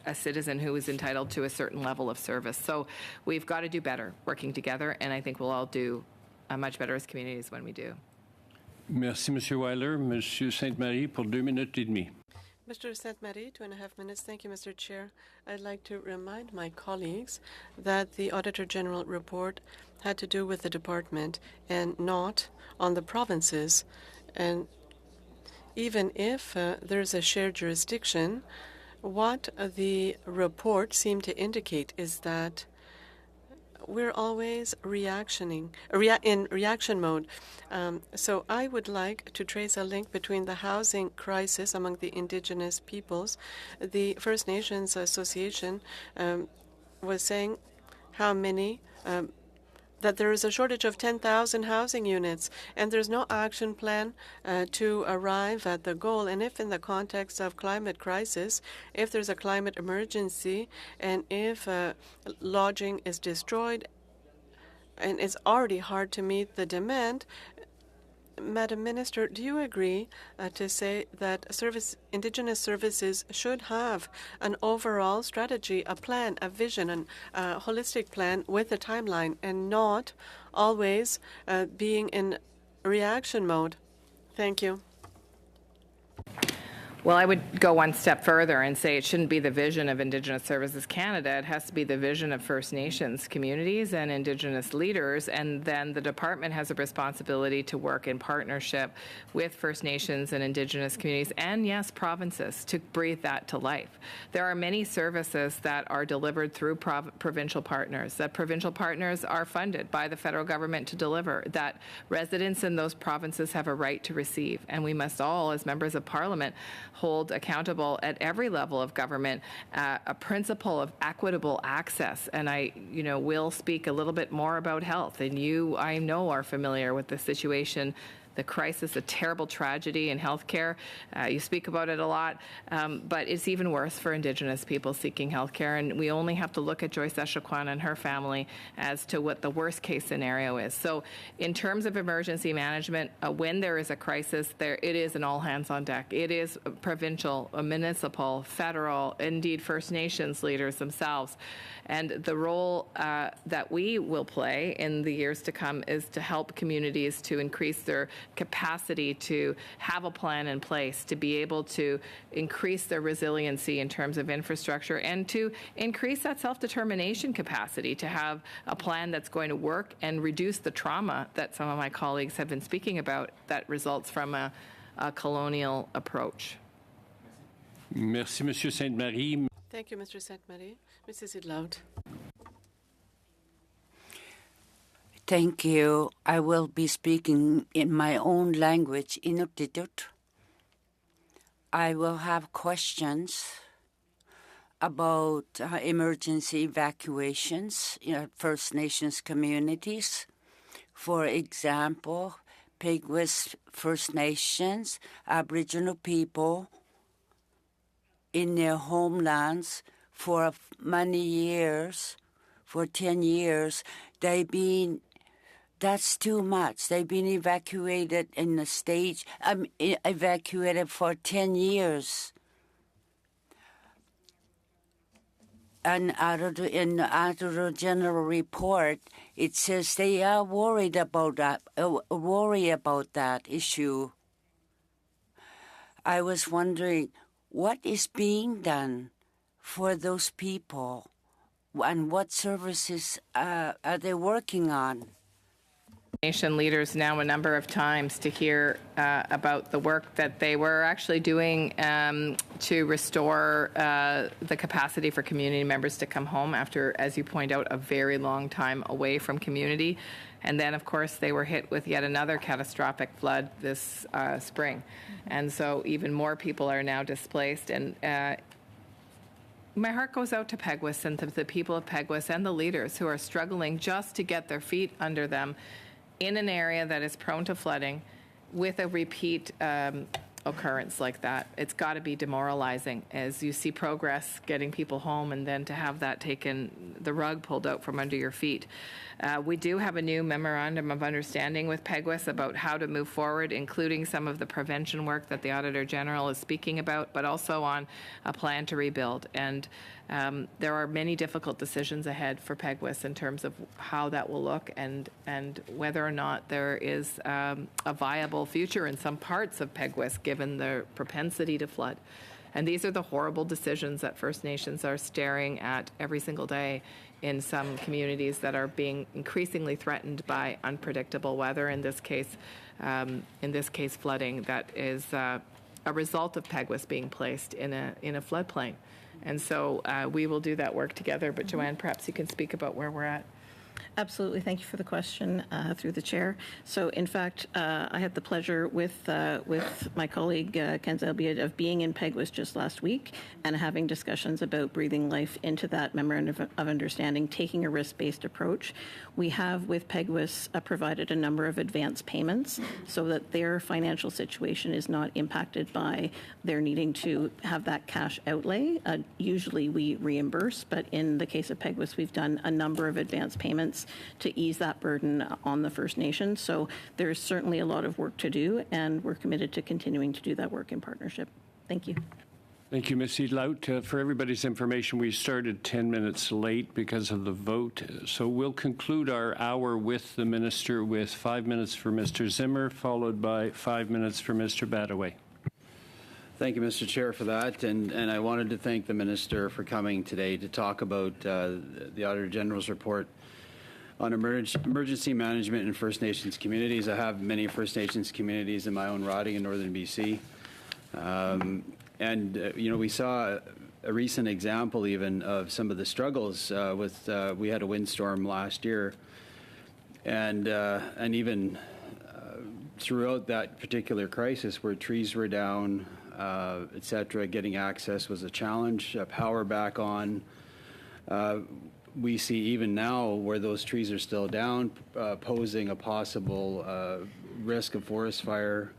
a citizen who is entitled to a certain level of service. So we've got to do better working together, and I think we'll all do much better as communities when we do. Merci, Monsieur Weiler. Monsieur Sainte-Marie, pour 2 minutes et demie. Mr. Sainte-Marie, 2.5 minutes. Thank you, Mr. Chair. I'd like to remind my colleagues that the Auditor General report had to do with the department and not on the provinces. And even if there's a shared jurisdiction, what the report seemed to indicate is that we're always in reaction mode. So I would like to trace a link between the housing crisis among the Indigenous peoples. The First Nations Association was saying how many that there is a shortage of 10,000 housing units, and there's no action plan to arrive at the goal. And if in the context of climate crisis, if there's a climate emergency, and if lodging is destroyed, and it's already hard to meet the demand, Madam Minister, do you agree to say that Indigenous services should have an overall strategy, a plan, a vision, a holistic plan with a timeline, and not always being in reaction mode? Thank you. Well, I would go one step further and say it shouldn't be the vision of Indigenous Services Canada. It has to be the vision of First Nations communities and Indigenous leaders. And then the department has a responsibility to work in partnership with First Nations and Indigenous communities and, yes, provinces to breathe that to life. There are many services that are delivered through provincial partners, that provincial partners are funded by the federal government to deliver, that residents in those provinces have a right to receive. And we must all, as members of Parliament, hold accountable at every level of government a principle of equitable access. And I, will speak a little bit more about health. And you, I know, are familiar with the situation, the crisis, a terrible tragedy in healthcare. You speak about it a lot, but it's even worse for Indigenous people seeking healthcare. And we only have to look at Joyce Echaquan and her family as to what the worst case scenario is. So in terms of emergency management, when there is a crisis, it is an all hands on deck. It is provincial, municipal, federal, indeed First Nations leaders themselves. And the role that we will play in the years to come is to help communities to increase their capacity to have a plan in place, to be able to increase their resiliency in terms of infrastructure, and to increase that self-determination capacity, to have a plan that's going to work and reduce the trauma that some of my colleagues have been speaking about that results from a colonial approach. Merci, Monsieur Sainte-Marie. Thank you, Mr. Sainte-Marie. Mrs. Idlout. Thank you. I will be speaking in my own language, Inuktitut. I will have questions about emergency evacuations in First Nations communities. For example, Peguis First Nations, Aboriginal people in their homelands for many years, for 10 years, that's too much. They've been evacuated in the stage, evacuated for 10 years. And in the Auditor General report, it says they are worried about that issue. I was wondering, what is being done for those people, and what services are they working on? Nation leaders now a number of times to hear about the work that they were actually doing to restore the capacity for community members to come home after, as you point out, a very long time away from community. And then, of course, they were hit with yet another catastrophic flood this spring. And so even more people are now displaced. And my heart goes out to Peguis and to the people of Peguis and the leaders who are struggling just to get their feet under them in an area that is prone to flooding with a repeat occurrence like that. It's got to be demoralizing as you see progress getting people home and then to have that taken, the rug pulled out from under your feet. We do have a new memorandum of understanding with Peguis about how to move forward, including some of the prevention work that the Auditor General is speaking about, but also on a plan to rebuild. And there are many difficult decisions ahead for Peguis in terms of how that will look and whether or not there is a viable future in some parts of Peguis, given given their propensity to flood. And these are the horrible decisions that First Nations are staring at every single day in some communities that are being increasingly threatened by unpredictable weather. In this case, flooding that is a result of Peguis being placed in a floodplain. And so we will do that work together. But Joanne, perhaps you can speak about where we're at. Absolutely. Thank you for the question through the chair. So, in fact, I had the pleasure with my colleague Kenza Elbiad of being in Peguis just last week and having discussions about breathing life into that memorandum of understanding, taking a risk-based approach. We have with Peguis provided a number of advance payments so that their financial situation is not impacted by their needing to have that cash outlay. Usually we reimburse, but in the case of Peguis, we've done a number of advance payments to ease that burden on the First Nations. So there's certainly a lot of work to do, and we're committed to continuing to do that work in partnership. Thank you. Thank you, Ms. Edlout. For everybody's information, we started 10 minutes late because of the vote. So we'll conclude our hour with the minister with 5 minutes for Mr. Zimmer, followed by 5 minutes for Mr. Badaway. Thank you, Mr. Chair, for that. And I wanted to thank the minister for coming today to talk about the Auditor General's report on emergency management in First Nations communities. I have many First Nations communities in my own riding in northern BC. We saw a recent example even of some of the struggles we had a windstorm last year, and even throughout that particular crisis where trees were down, etc., getting access was a challenge, power back on. We see even now where those trees are still down, posing a possible risk of forest fire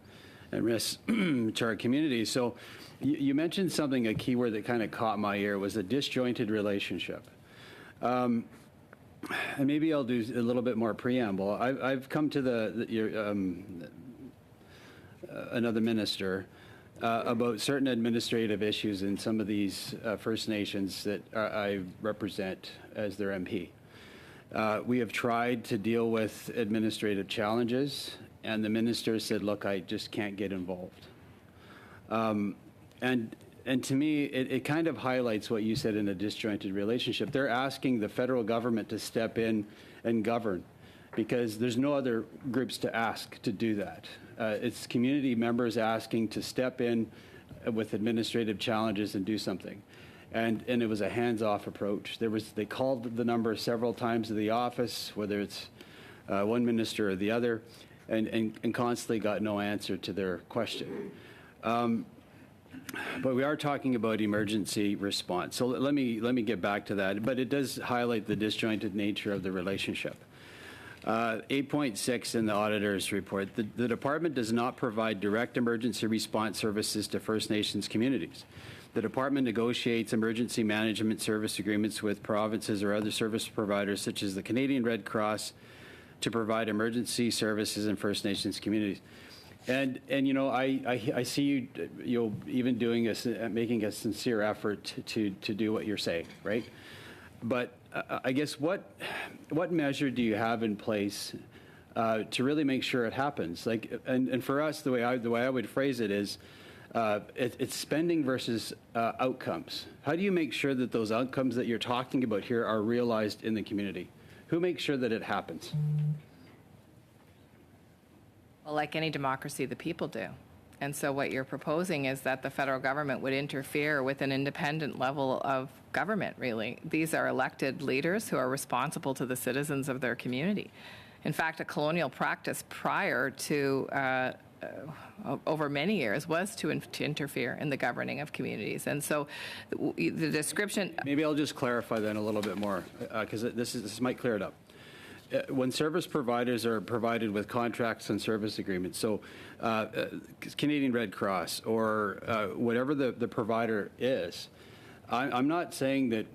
and risk to our communities. So you mentioned something, a keyword that kind of caught my ear was a disjointed relationship. And maybe I'll do a little bit more preamble. I've come to another minister about certain administrative issues in some of these First Nations that I represent as their MP. We have tried to deal with administrative challenges, and the minister said, look, I just can't get involved. And to me, it kind of highlights what you said in a disjointed relationship. They're asking the federal government to step in and govern because there's no other groups to ask to do that. It's community members asking to step in with administrative challenges and do something. And it was a hands-off approach. They called the number several times to the office, whether it's one minister or the other, and constantly got no answer to their question. But we are talking about emergency response. So let me get back to that. But it does highlight the disjointed nature of the relationship. 8.6 in the auditor's report, the department does not provide direct emergency response services to First Nations communities. The department negotiates emergency management service agreements with provinces or other service providers such as the Canadian Red Cross to provide emergency services in First Nations communities. And I see you even making a sincere effort to do what you're saying, right? But I guess what measure do you have in place to really make sure it happens? And for us, the way I would phrase it is, it's spending versus outcomes. How do you make sure that those outcomes that you're talking about here are realized in the community? Who makes sure that it happens? Well, like any democracy, the people do. And so what you're proposing is that the federal government would interfere with an independent level of government, really. These are elected leaders who are responsible to the citizens of their community. In fact, a colonial practice prior to over many years was to interfere in the governing of communities. And so the description... Maybe I'll just clarify then a little bit more, because this might clear it up. When service providers are provided with contracts and service agreements, so Canadian Red Cross or whatever the provider is, I'm not saying that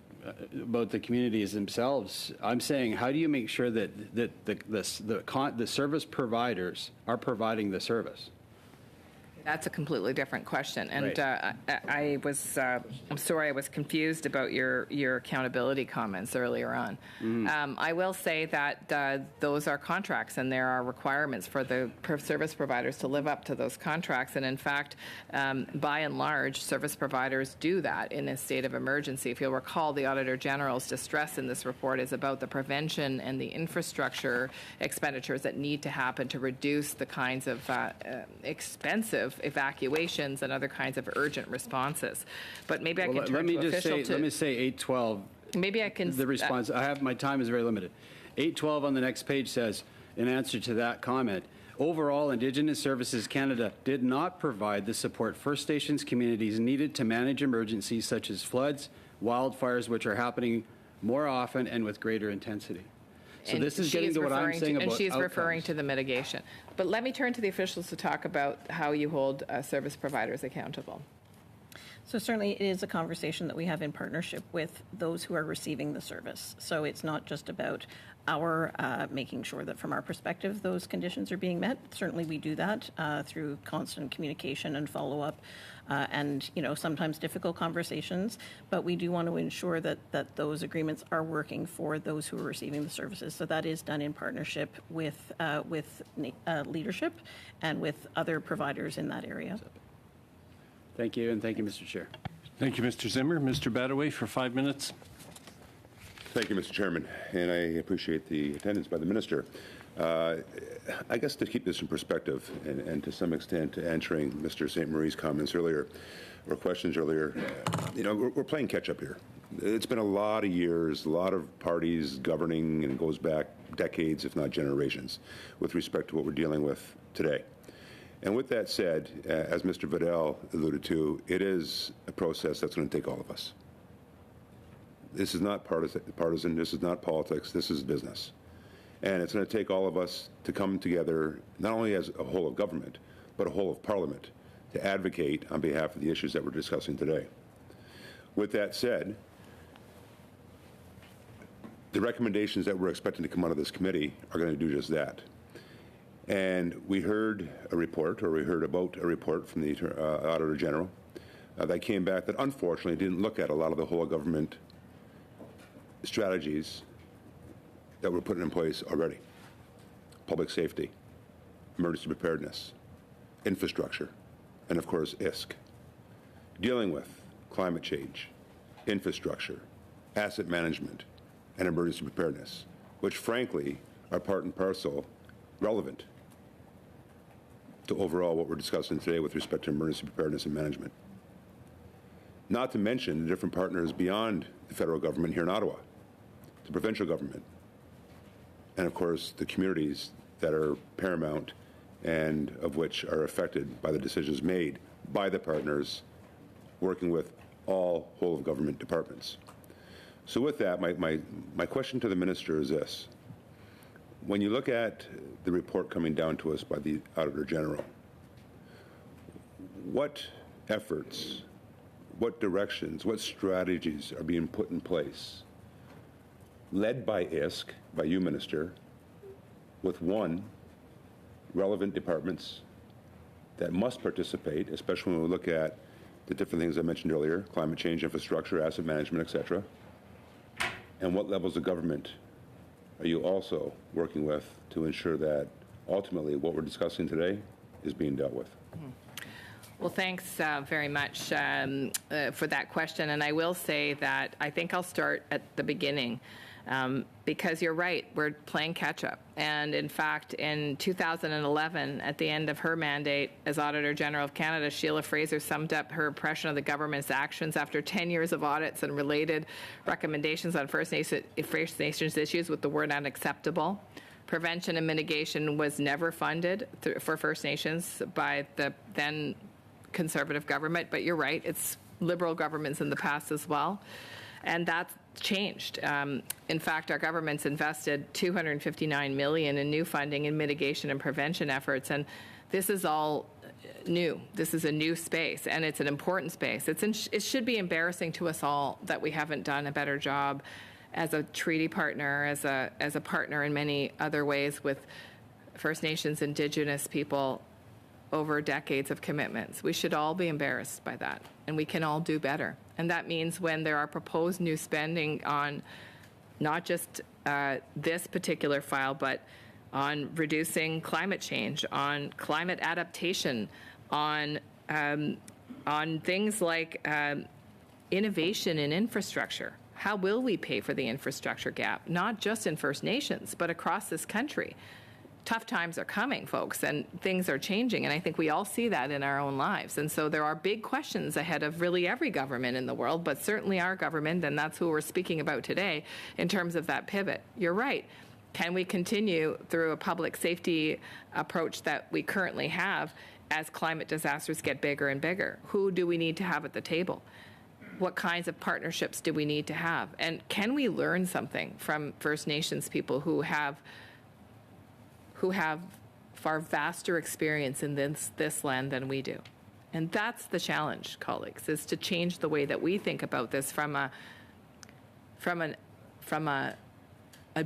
about the communities themselves. I'm saying, how do you make sure that the service providers are providing the service? That's a completely different question, and Right. I'm sorry I was confused about your accountability comments earlier on. I will say that those are contracts, and there are requirements for the service providers to live up to those contracts, and in fact, by and large, service providers do that in a state of emergency. If you'll recall, the Auditor General's distress in this report is about the prevention and the infrastructure expenditures that need to happen to reduce the kinds of expensive evacuations and other kinds of urgent responses. But maybe I can turn to official to... Let me say 812. Maybe I can... The response, my time is very limited. 812 on the next page says, in answer to that comment, overall, Indigenous Services Canada did not provide the support First Nations communities needed to manage emergencies such as floods, wildfires, which are happening more often and with greater intensity. So and this is getting to what I'm saying about and she's outcomes. referring to the mitigation. But let me turn to the officials to talk about how you hold service providers accountable. So certainly it is a conversation that we have in partnership with those who are receiving the service. So it's not just about our making sure that from our perspective those conditions are being met. Certainly we do that through constant communication and follow-up and sometimes difficult conversations, but we do want to ensure that those agreements are working for those who are receiving the services. So that is done in partnership with leadership and with other providers in that area. Thank you, and thank you, Mr. Chair. Thank you, Mr. Zimmer. Mr. Badaway for 5 minutes. Thank you, Mr. Chairman, and I appreciate the attendance by the Minister. I guess to keep this in perspective, and to some extent answering Mr. St. Marie's comments earlier, or questions earlier, we're playing catch-up here. It's been a lot of years, a lot of parties governing, and it goes back decades, if not generations, with respect to what we're dealing with today. And with that said, as Mr. Vidal alluded to, it is a process that's going to take all of us. This is not partisan, this is not politics, this is business. And it's going to take all of us to come together, not only as a whole of government, but a whole of Parliament, to advocate on behalf of the issues that we're discussing today. With that said, the recommendations that we're expecting to come out of this committee are going to do just that. And we heard a report, or we heard about a report from the Auditor General that came back that unfortunately didn't look at a lot of the whole of government strategies that were put in place already. Public safety, emergency preparedness, infrastructure, and of course ISK. Dealing with climate change, infrastructure, asset management, and emergency preparedness, which frankly are part and parcel relevant to overall what we're discussing today with respect to emergency preparedness and management. Not to mention the different partners beyond the federal government here in Ottawa, the provincial government, and of course the communities that are paramount and of which are affected by the decisions made by the partners working with all whole of government departments. So with that, my question to the Minister is this. When you look at the report coming down to us by the Auditor General, what efforts, what directions, what strategies are being put in place, led by ISK, by you, Minister, with relevant departments that must participate, especially when we look at the different things I mentioned earlier, climate change, infrastructure, asset management, et cetera, and what levels of government are you also working with to ensure that ultimately what we're discussing today is being dealt with? Well, thanks very much for that question. And I will say that I think I'll start at the beginning because you're right, we're playing catch up. And in fact, in 2011, at the end of her mandate as Auditor General of Canada, Sheila Fraser summed up her impression of the government's actions after 10 years of audits and related recommendations on First Nations issues with the word unacceptable. Prevention and mitigation was never funded for First Nations by the then Conservative government, but you're right, it's Liberal governments in the past as well. And that's changed. In fact, our government's invested $259 million in new funding in mitigation and prevention efforts, and this is all new. This is a new space, and it's an important space. It should be embarrassing to us all that we haven't done a better job as a treaty partner, as a partner in many other ways with First Nations, Indigenous people over decades of commitments. We should all be embarrassed by that, and we can all do better. And that means when there are proposed new spending on not just this particular file, but on reducing climate change, on climate adaptation, on things like innovation in infrastructure. How will we pay for the infrastructure gap, not just in First Nations, but across this country? Tough times are coming, folks, and things are changing, and I think we all see that in our own lives. And so there are big questions ahead of really every government in the world, but certainly our government, and that's who we're speaking about today in terms of that pivot. You're right. Can we continue through a public safety approach that we currently have as climate disasters get bigger and bigger? Who do we need to have at the table? What kinds of partnerships do we need to have? And can we learn something from First Nations people who have far vaster experience in this land than we do? And that's the challenge, colleagues, is to change the way that we think about this from a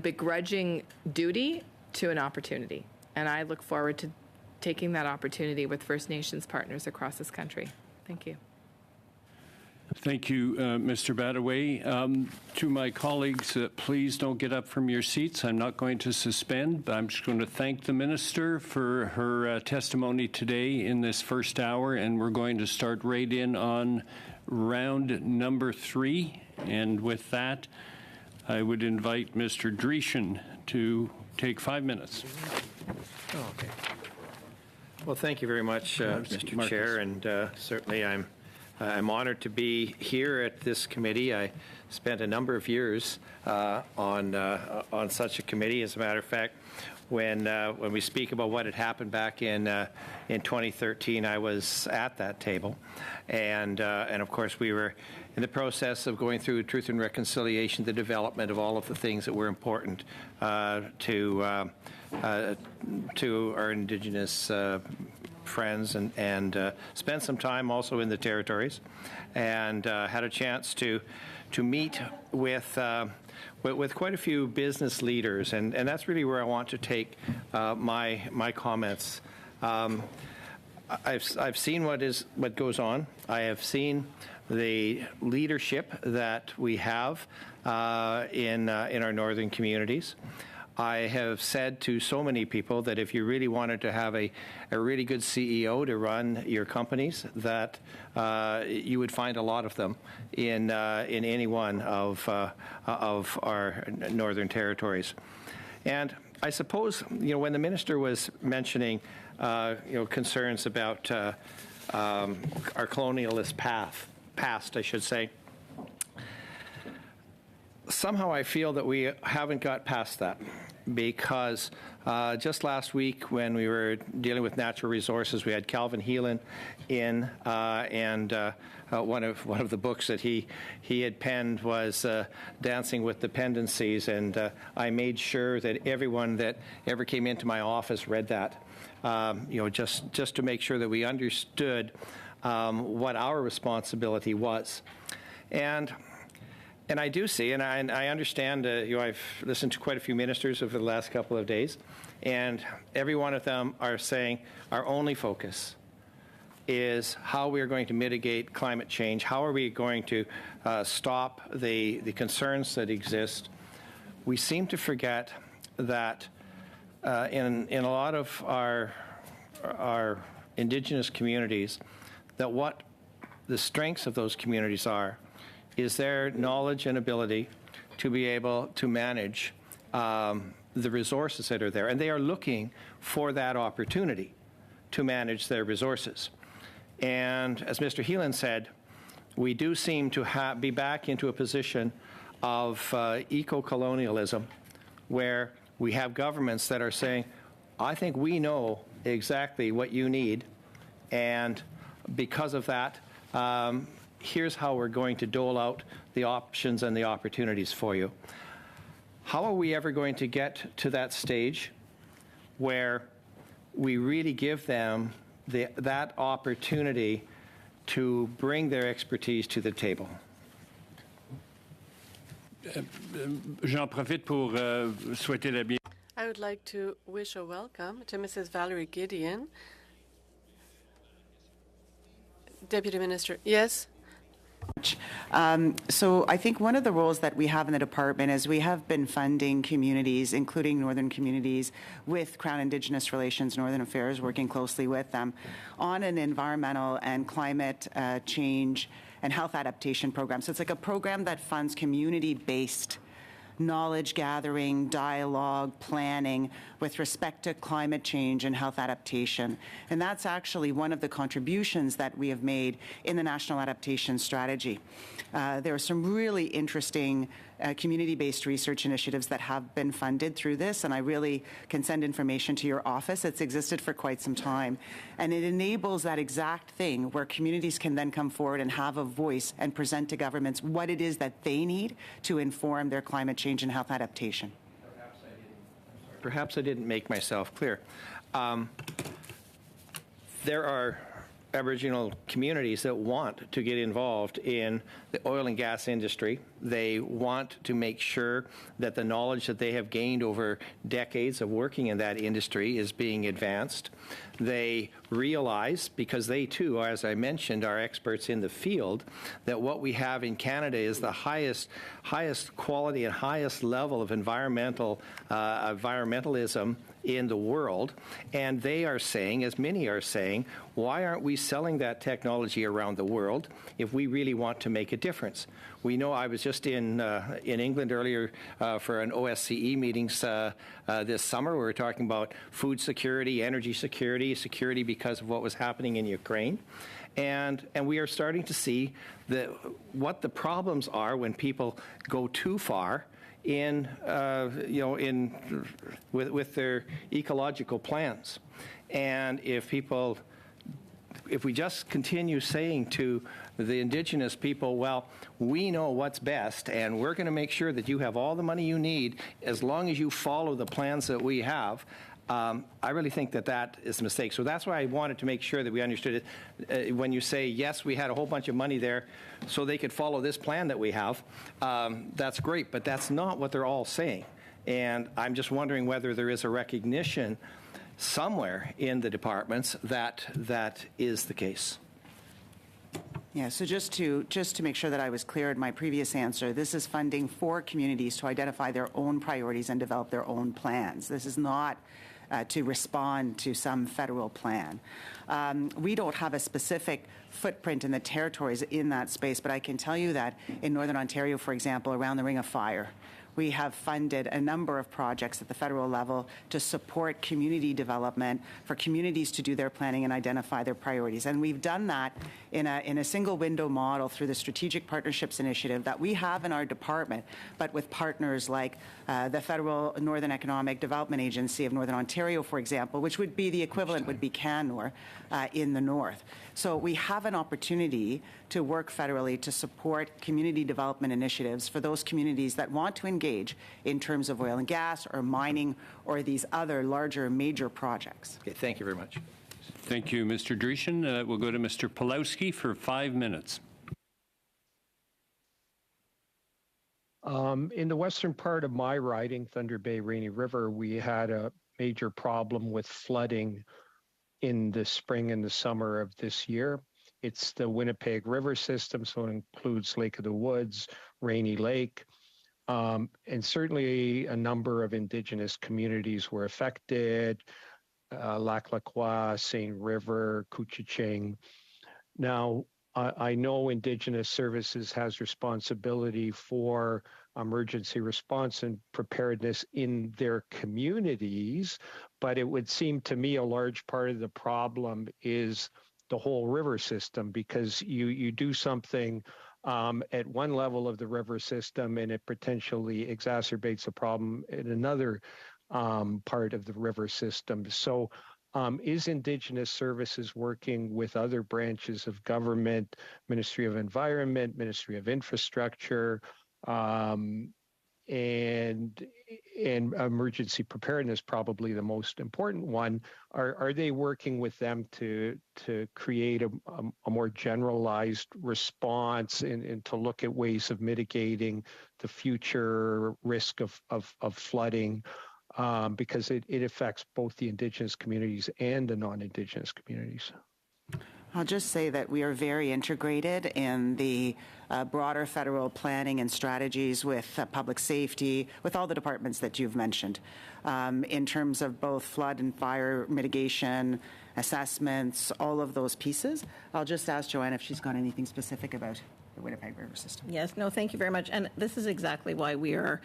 begrudging duty to an opportunity. And I look forward to taking that opportunity with First Nations partners across this country. Thank you. Thank you, Mr. Badaway. To my colleagues, please don't get up from your seats. I'm not going to suspend, but I'm just going to thank the Minister for her testimony today in this first hour, and we're going to start right in on round number 3. And with that, I would invite Mr. Dreeshen to take 5 minutes. Oh, okay. Well, thank you very much, Mr. Chair, and certainly I'm honored to be here at this committee. I spent a number of years on such a committee. As a matter of fact, when we speak about what had happened back in 2013, I was at that table, and of course we were in the process of going through Truth and Reconciliation, the development of all of the things that were important to our Indigenous friends, and spent some time also in the territories, and had a chance to meet with quite a few business leaders, and that's really where I want to take my comments. I've seen what goes on. I have seen the leadership that we have in our northern communities. I have said to so many people that if you really wanted to have a really good CEO to run your companies, that you would find a lot of them in any one of our northern territories. And I suppose, when the minister was mentioning concerns about our colonialist past, I should say, somehow I feel that we haven't got past that, because just last week when we were dealing with natural resources, we had Calvin Heelan in, and one of the books that he had penned was Dancing with Dependencies, and I made sure that everyone that ever came into my office read that, just to make sure that we understood what our responsibility was. And I do see, and I understand, I've listened to quite a few ministers over the last couple of days, and every one of them are saying our only focus is how we are going to mitigate climate change, how are we going to stop the concerns that exist. We seem to forget that in a lot of our Indigenous communities, that what the strengths of those communities is their knowledge and ability to be able to manage the resources that are there. And they are looking for that opportunity to manage their resources. And as Mr. Heelan said, we do seem to be back into a position of eco-colonialism, where we have governments that are saying, I think we know exactly what you need, and because of that, here's how we're going to dole out the options and the opportunities for you. How are we ever going to get to that stage where we really give them that opportunity to bring their expertise to the table? J'en profite pour souhaiter la bienvenue. I would like to wish a welcome to Mrs. Valerie Gideon, Deputy Minister, yes. So I think one of the roles that we have in the department is we have been funding communities, including northern communities, with Crown Indigenous Relations, Northern Affairs, working closely with them on an environmental and climate change and health adaptation program. So it's like a program that funds community-based knowledge gathering, dialogue, planning with respect to climate change and health adaptation. And that's actually one of the contributions that we have made in the National Adaptation Strategy. There are some really interesting community-based research initiatives that have been funded through this, and I really can send information to your office. It's existed for quite some time. And it enables that exact thing where communities can then come forward and have a voice and present to governments what it is that they need to inform their climate change and health adaptation. Perhaps I didn't make myself clear. There are Aboriginal communities that want to get involved in the oil and gas industry. They want to make sure that the knowledge that they have gained over decades of working in that industry is being advanced. They realize, because they too, as I mentioned, are experts in the field, that what we have in Canada is the highest quality and highest level of environmentalism in the world, and they are saying, as many are saying, why aren't we selling that technology around the world if we really want to make a difference? We know I was just in England earlier for an OSCE meetings this summer. We were talking about food security, energy security, security because of what was happening in Ukraine. And we are starting to see what the problems are when people go too far with their ecological plans. And if we just continue saying to the Indigenous people, well, we know what's best, and we're going to make sure that you have all the money you need as long as you follow the plans that we have, I really think that is a mistake. So that's why I wanted to make sure that we understood it. When you say, yes, we had a whole bunch of money there so they could follow this plan that we have, that's great, but that's not what they're all saying. And I'm just wondering whether there is a recognition somewhere in the departments that is the case. Yeah, so just to make sure that I was clear in my previous answer, this is funding for communities to identify their own priorities and develop their own plans. This is not to respond to some federal plan. We don't have a specific footprint in the territories in that space, but I can tell you that in Northern Ontario, for example, around the Ring of Fire, we have funded a number of projects at the federal level to support community development for communities to do their planning and identify their priorities. And we've done that in a single window model through the Strategic Partnerships Initiative that we have in our department, but with partners like the Federal Northern Economic Development Agency of Northern Ontario, for example, which would be the equivalent would be CanNor in the north. So we have an opportunity to work federally to support community development initiatives for those communities that want to engage in terms of oil and gas or mining or these other larger major projects. Okay, thank you very much. Thank you, Mr. Dreeshen. We'll go to Mr. Pulowski for 5 minutes. In the western part of my riding, Thunder Bay Rainy River, we had a major problem with flooding in the spring and the summer of this year. It's the Winnipeg River system, so it includes Lake of the Woods, Rainy Lake, and certainly a number of Indigenous communities were affected, Lac La Croix, St. River, Couchiching. Now, I know Indigenous Services has responsibility for emergency response and preparedness in their communities, but it would seem to me a large part of the problem is the whole river system, because you do something at one level of the river system and it potentially exacerbates a problem in another part of the river system. So is Indigenous Services working with other branches of government, Ministry of Environment, Ministry of Infrastructure, and emergency preparedness, probably the most important one? Are they working with them to create a more generalized response and to look at ways of mitigating the future risk of flooding? Because it affects both the Indigenous communities and the non-Indigenous communities. I'll just say that we are very integrated in the broader federal planning and strategies with public safety, with all the departments that you've mentioned, in terms of both flood and fire mitigation, assessments, all of those pieces. I'll just ask Joanne if she's got anything specific about the Winnipeg River system. Yes, no, thank you very much. And this is exactly why we are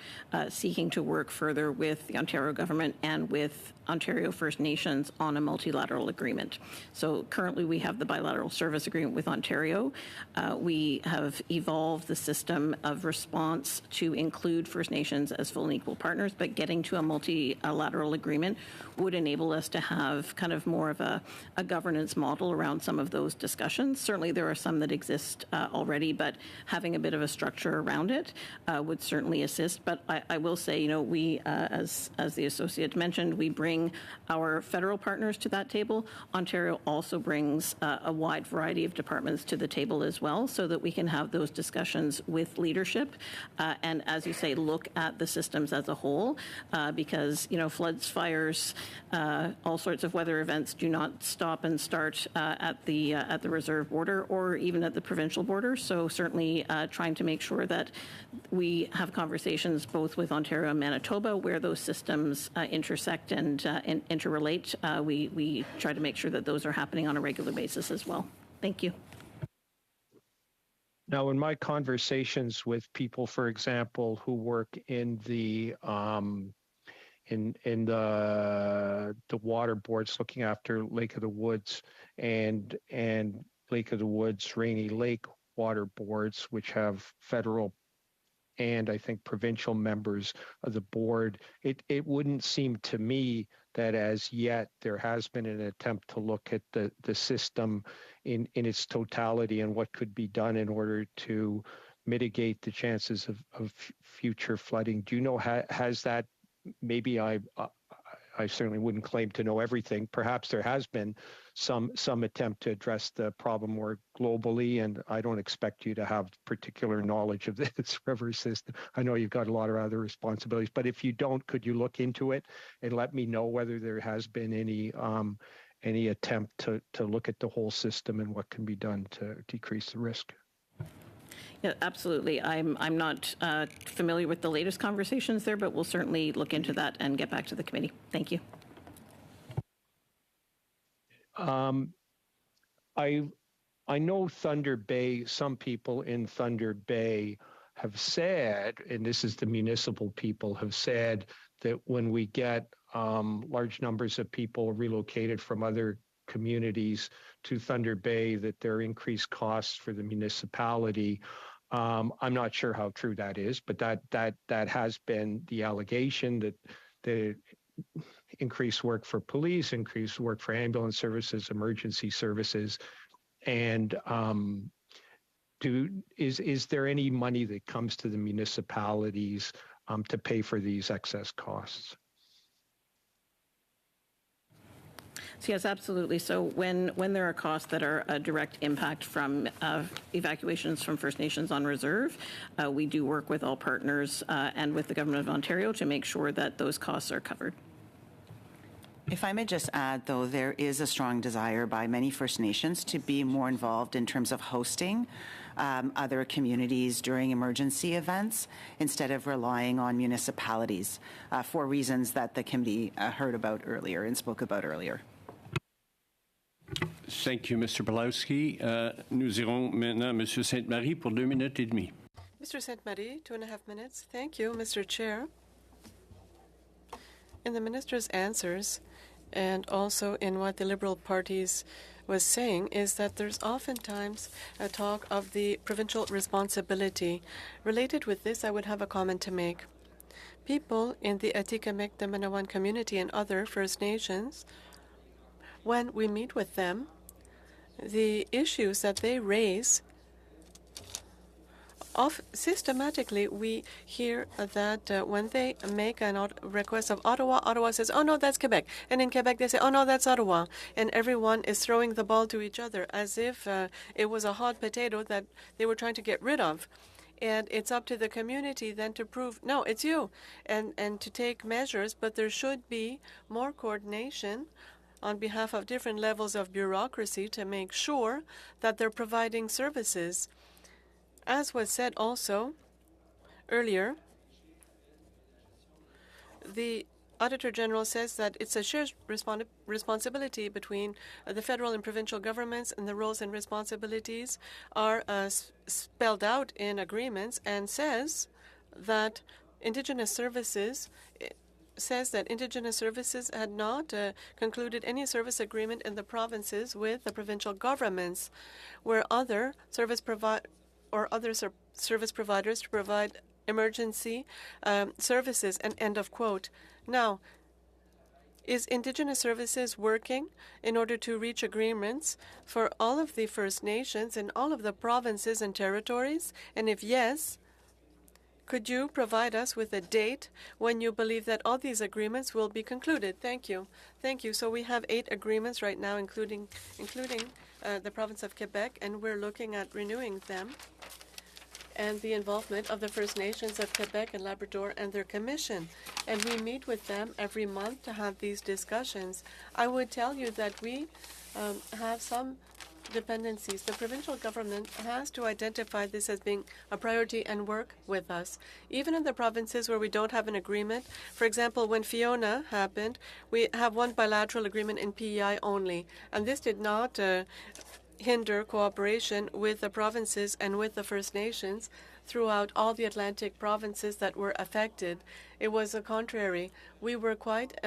seeking to work further with the Ontario government and with Ontario First Nations on a multilateral agreement. So currently we have the bilateral service agreement with Ontario. We have evolved the system of response to include First Nations as full and equal partners, but getting to a multilateral agreement would enable us to have kind of more of a governance model around some of those discussions. Certainly there are some that exist already, but having a bit of a structure around it would certainly assist. But I will say, you know, we, as the associate mentioned, we bring our federal partners to that table. Ontario also brings a wide variety of departments to the table as well, so that we can have those discussions with leadership and, as you say, look at the systems as a whole, because, you know, floods, fires, all sorts of weather events do not stop and start at the reserve border or even at the provincial border. So certainly trying to make sure that we have conversations both with Ontario and Manitoba where those systems intersect and interrelate. We try to make sure that those are happening on a regular basis as well. Thank you. Now, in my conversations with people, for example, who work in the water boards looking after Lake of the Woods and Lake of the Woods, Rainy Lake water boards, which have federal and I think provincial members of the board, it wouldn't seem to me that as yet there has been an attempt to look at the system in its totality and what could be done in order to mitigate the chances of future flooding. Do you know, has that, maybe I certainly wouldn't claim to know everything. Perhaps there has been some attempt to address the problem more globally, and I don't expect you to have particular knowledge of this river system. I know you've got a lot of other responsibilities, but if you don't, could you look into it and let me know whether there has been any attempt to look at the whole system and what can be done to decrease the risk? Yeah, absolutely. I'm not familiar with the latest conversations there, but we'll certainly look into that and get back to the committee. Thank you. I know Thunder Bay, some people in Thunder Bay have said, and this is the municipal people, have said that when we get large numbers of people relocated from other communities to Thunder Bay, that there are increased costs for the municipality. I'm not sure how true that is, but that has been the allegation, that the increased work for police, increased work for ambulance services, emergency services, and is there any money that comes to the municipalities to pay for these excess costs? So yes, absolutely. So when there are costs that are a direct impact from evacuations from First Nations on reserve, we do work with all partners and with the Government of Ontario to make sure that those costs are covered. If I may just add, though, there is a strong desire by many First Nations to be more involved in terms of hosting other communities during emergency events instead of relying on municipalities for reasons that the committee heard about earlier and spoke about earlier. Thank you, Mr. Pawlowski. Nous irons maintenant à Monsieur Sainte-Marie pour 2 minutes et demie. Mr. Sainte-Marie, 2.5 minutes. Thank you, Mr. Chair. In the minister's answers, and also in what the Liberal parties was saying, is that there's oftentimes a talk of the provincial responsibility. Related with this, I would have a comment to make. People in the Atikamekw, the Manawan community, and other First Nations, when we meet with them, the issues that they raise, systematically we hear that when they make a request of Ottawa, Ottawa says, oh no, that's Quebec. And in Quebec they say, oh no, that's Ottawa. And everyone is throwing the ball to each other as if it was a hot potato that they were trying to get rid of. And it's up to the community then to prove, no, it's you, and to take measures, but there should be more coordination on behalf of different levels of bureaucracy to make sure that they're providing services. As was said also earlier, the Auditor General says that it's a shared responsibility between the federal and provincial governments, and the roles and responsibilities are spelled out in agreements, and says that Indigenous Services had not concluded any service agreement in the provinces with the provincial governments, where other service providers to provide emergency services, and end of quote. Now, is Indigenous Services working in order to reach agreements for all of the First Nations in all of the provinces and territories? And if yes, could you provide us with a date when you believe that all these agreements will be concluded? Thank you. Thank you. So we have 8 agreements right now, including the province of Quebec, and we're looking at renewing them, and the involvement of the First Nations of Quebec and Labrador and their commission. And we meet with them every month to have these discussions. I would tell you that we have some dependencies. The provincial government has to identify this as being a priority and work with us. Even in the provinces where we don't have an agreement, for example, when Fiona happened, we have one bilateral agreement in PEI only, and this did not hinder cooperation with the provinces and with the First Nations throughout all the Atlantic provinces that were affected. It was the contrary. We were quite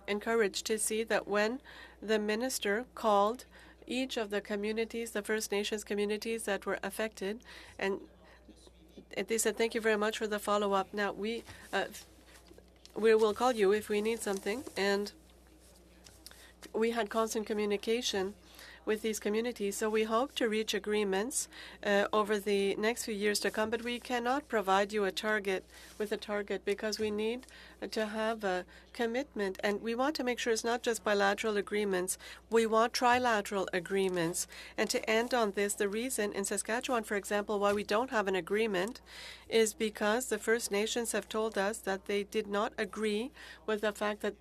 encouraged to see that when the minister called each of the communities, the First Nations communities that were affected, and they said, thank you very much for the follow-up. Now, we will call you if we need something, and we had constant communication with these communities. So we hope to reach agreements over the next few years to come, but we cannot provide you a target because we need to have a commitment, and we want to make sure it's not just bilateral agreements. We want trilateral agreements. And to end on this, the reason in Saskatchewan, for example, why we don't have an agreement is because the First Nations have told us that they did not agree with the fact that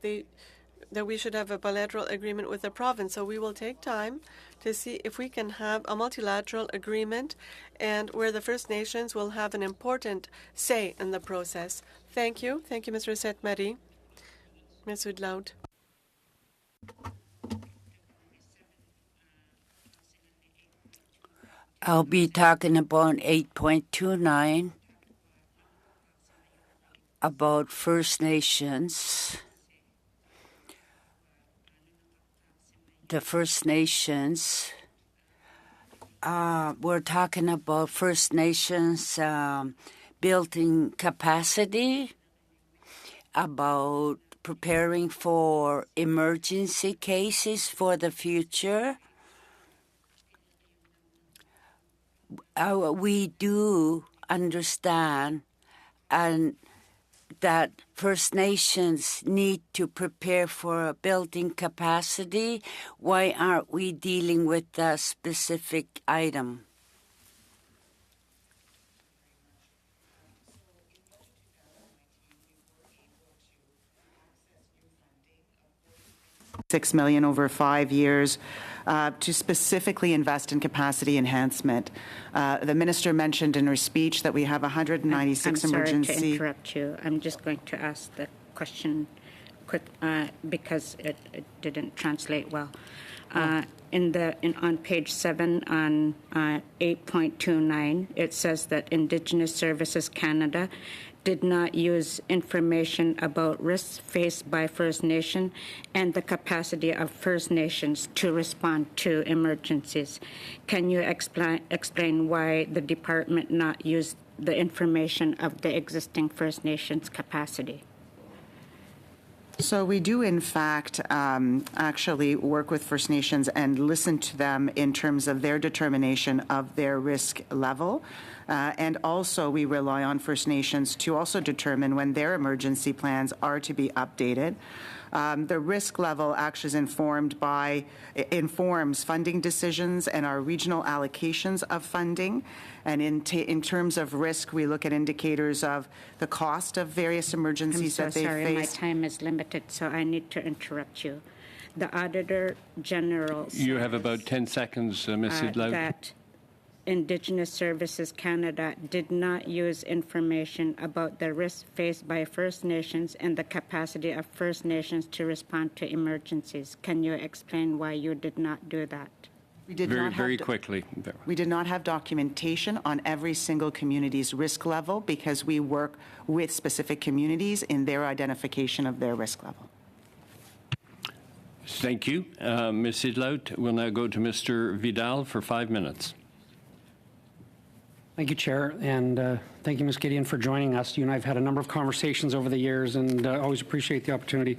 we should have a bilateral agreement with the province. So we will take time to see if we can have a multilateral agreement, and where the First Nations will have an important say in the process. Thank you. Thank you, Mr. Sainte-Marie. Ms. Udlaud. I'll be talking about 8.29, about First Nations. The First Nations, we're talking about First Nations building capacity, about preparing for emergency cases for the future. We do understand that First Nations need to prepare for a building capacity. Why aren't we dealing with a specific item? $6 million over 5 years to specifically invest in capacity enhancement. The minister mentioned in her speech that we have 196 emergency. I'm sorry to interrupt you. I'm just going to ask the question quick because it didn't translate well. On page 7 on 8.29, it says that Indigenous Services Canada did not use information about risks faced by First Nation and the capacity of First Nations to respond to emergencies. Can you explain why the department not used the information of the existing First Nations capacity? So we do, in fact, actually work with First Nations and listen to them in terms of their determination of their risk level. And also we rely on First Nations to also determine when their emergency plans are to be updated. The risk level actually is informs funding decisions and our regional allocations of funding. And in terms of risk, we look at indicators of the cost of various emergencies that they face. I'm so sorry, my time is limited, so I need to interrupt you. The Auditor General You have about 10 seconds, Ms. Sidlow. that Indigenous Services Canada did not use information about the risks faced by First Nations and the capacity of First Nations to respond to emergencies. Can you explain why you did not do that? We did Very, not have very quickly. We did not have documentation on every single community's risk level because we work with specific communities in their identification of their risk level. Thank you. Ms. Sidlout, we'll now go to Mr. Vidal for 5 minutes. Thank you, Chair, and thank you, Ms. Gideon, for joining us. You and I have had a number of conversations over the years, and always appreciate the opportunity.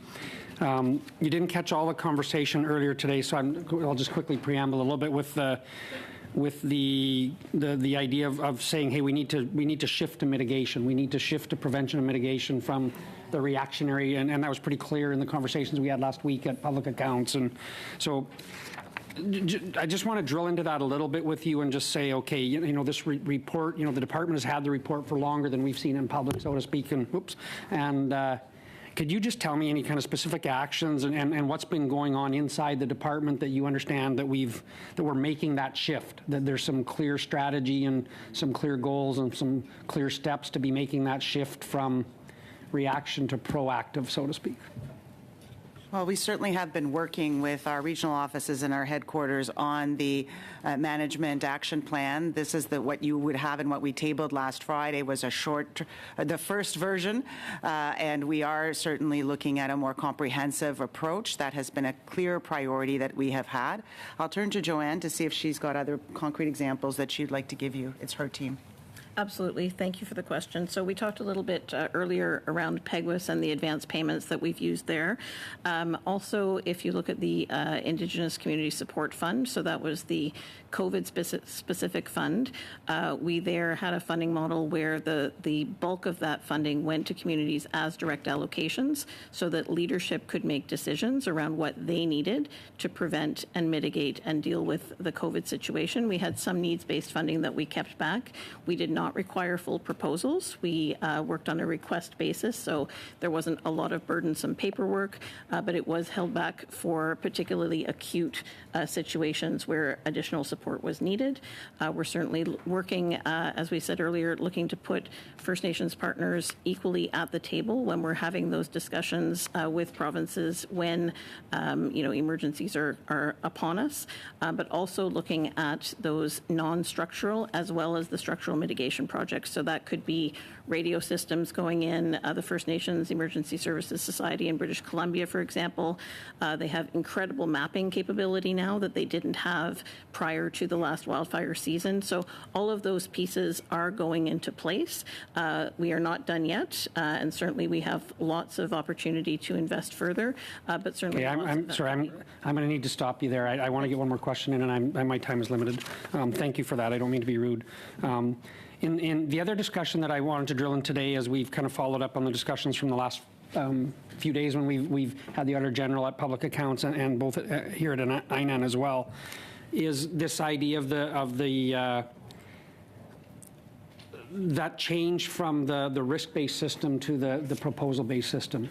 You didn't catch all the conversation earlier today, so I'll just quickly preamble a little bit with the idea of saying, hey, we need to shift to mitigation. We need to shift to prevention and mitigation from the reactionary, and that was pretty clear in the conversations we had last week at Public Accounts. And so I just want to drill into that a little bit with you and just say, okay, you know this report, the department has had the report for longer than we've seen in public, so to speak, and could you just tell me any kind of specific actions and what's been going on inside the department that you understand that we're making that shift, that there's some clear strategy and some clear goals and some clear steps to be making that shift from reaction to proactive, so to speak? Well, we certainly have been working with our regional offices and our headquarters on the management action plan. This is what you would have, and what we tabled last Friday was the first version, and we are certainly looking at a more comprehensive approach. That has been a clear priority that we have had. I'll turn to Joanne to see if she's got other concrete examples that she'd like to give you. It's her team. Absolutely. Thank you for the question. So we talked a little bit earlier around PEGWIS and the advance payments that we've used there. Also, if you look at the Indigenous Community Support Fund, so that was the COVID-specific fund, we there had a funding model where the bulk of that funding went to communities as direct allocations so that leadership could make decisions around what they needed to prevent and mitigate and deal with the COVID situation. We had some needs-based funding that we kept back. We did not require full proposals. We worked on a request basis, so there wasn't a lot of burdensome paperwork, but it was held back for particularly acute situations where additional support was needed. We're certainly working, as we said earlier, looking to put First Nations partners equally at the table when we're having those discussions with provinces when emergencies are upon us, but also looking at those non-structural as well as the structural mitigation projects. So that could be radio systems going in. The First Nations Emergency Services Society in British Columbia, for example, they have incredible mapping capability now that they didn't have prior to the last wildfire season. So all of those pieces are going into place. We are not done yet, and certainly we have lots of opportunity to invest further, but certainly... Okay, I'm sorry, I'm going to need to stop you there. I want to get one more question in, and my time is limited. Thank you for that. I don't mean to be rude. In the other discussion that I wanted to drill in today, as we've kind of followed up on the discussions from the last few days when we've had the Auditor General at Public Accounts and both here at INAN as well, is this idea of that change from the risk-based system to the proposal-based system.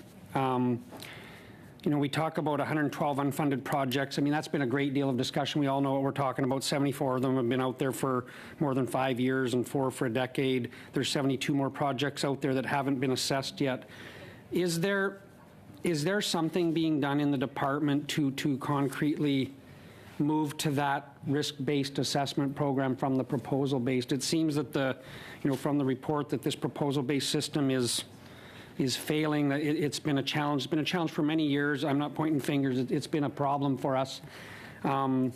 We talk about 112 unfunded projects. I mean, that's been a great deal of discussion. We all know what we're talking about. 74 of them have been out there for more than 5 years and 4 for a decade. There's 72 more projects out there that haven't been assessed yet. Is there something being done in the department to concretely move to that risk-based assessment program from the proposal-based? It seems that from the report that this proposal-based system is failing. That it's been a challenge. It's been a challenge for many years. I'm not pointing fingers. It's been a problem for us. And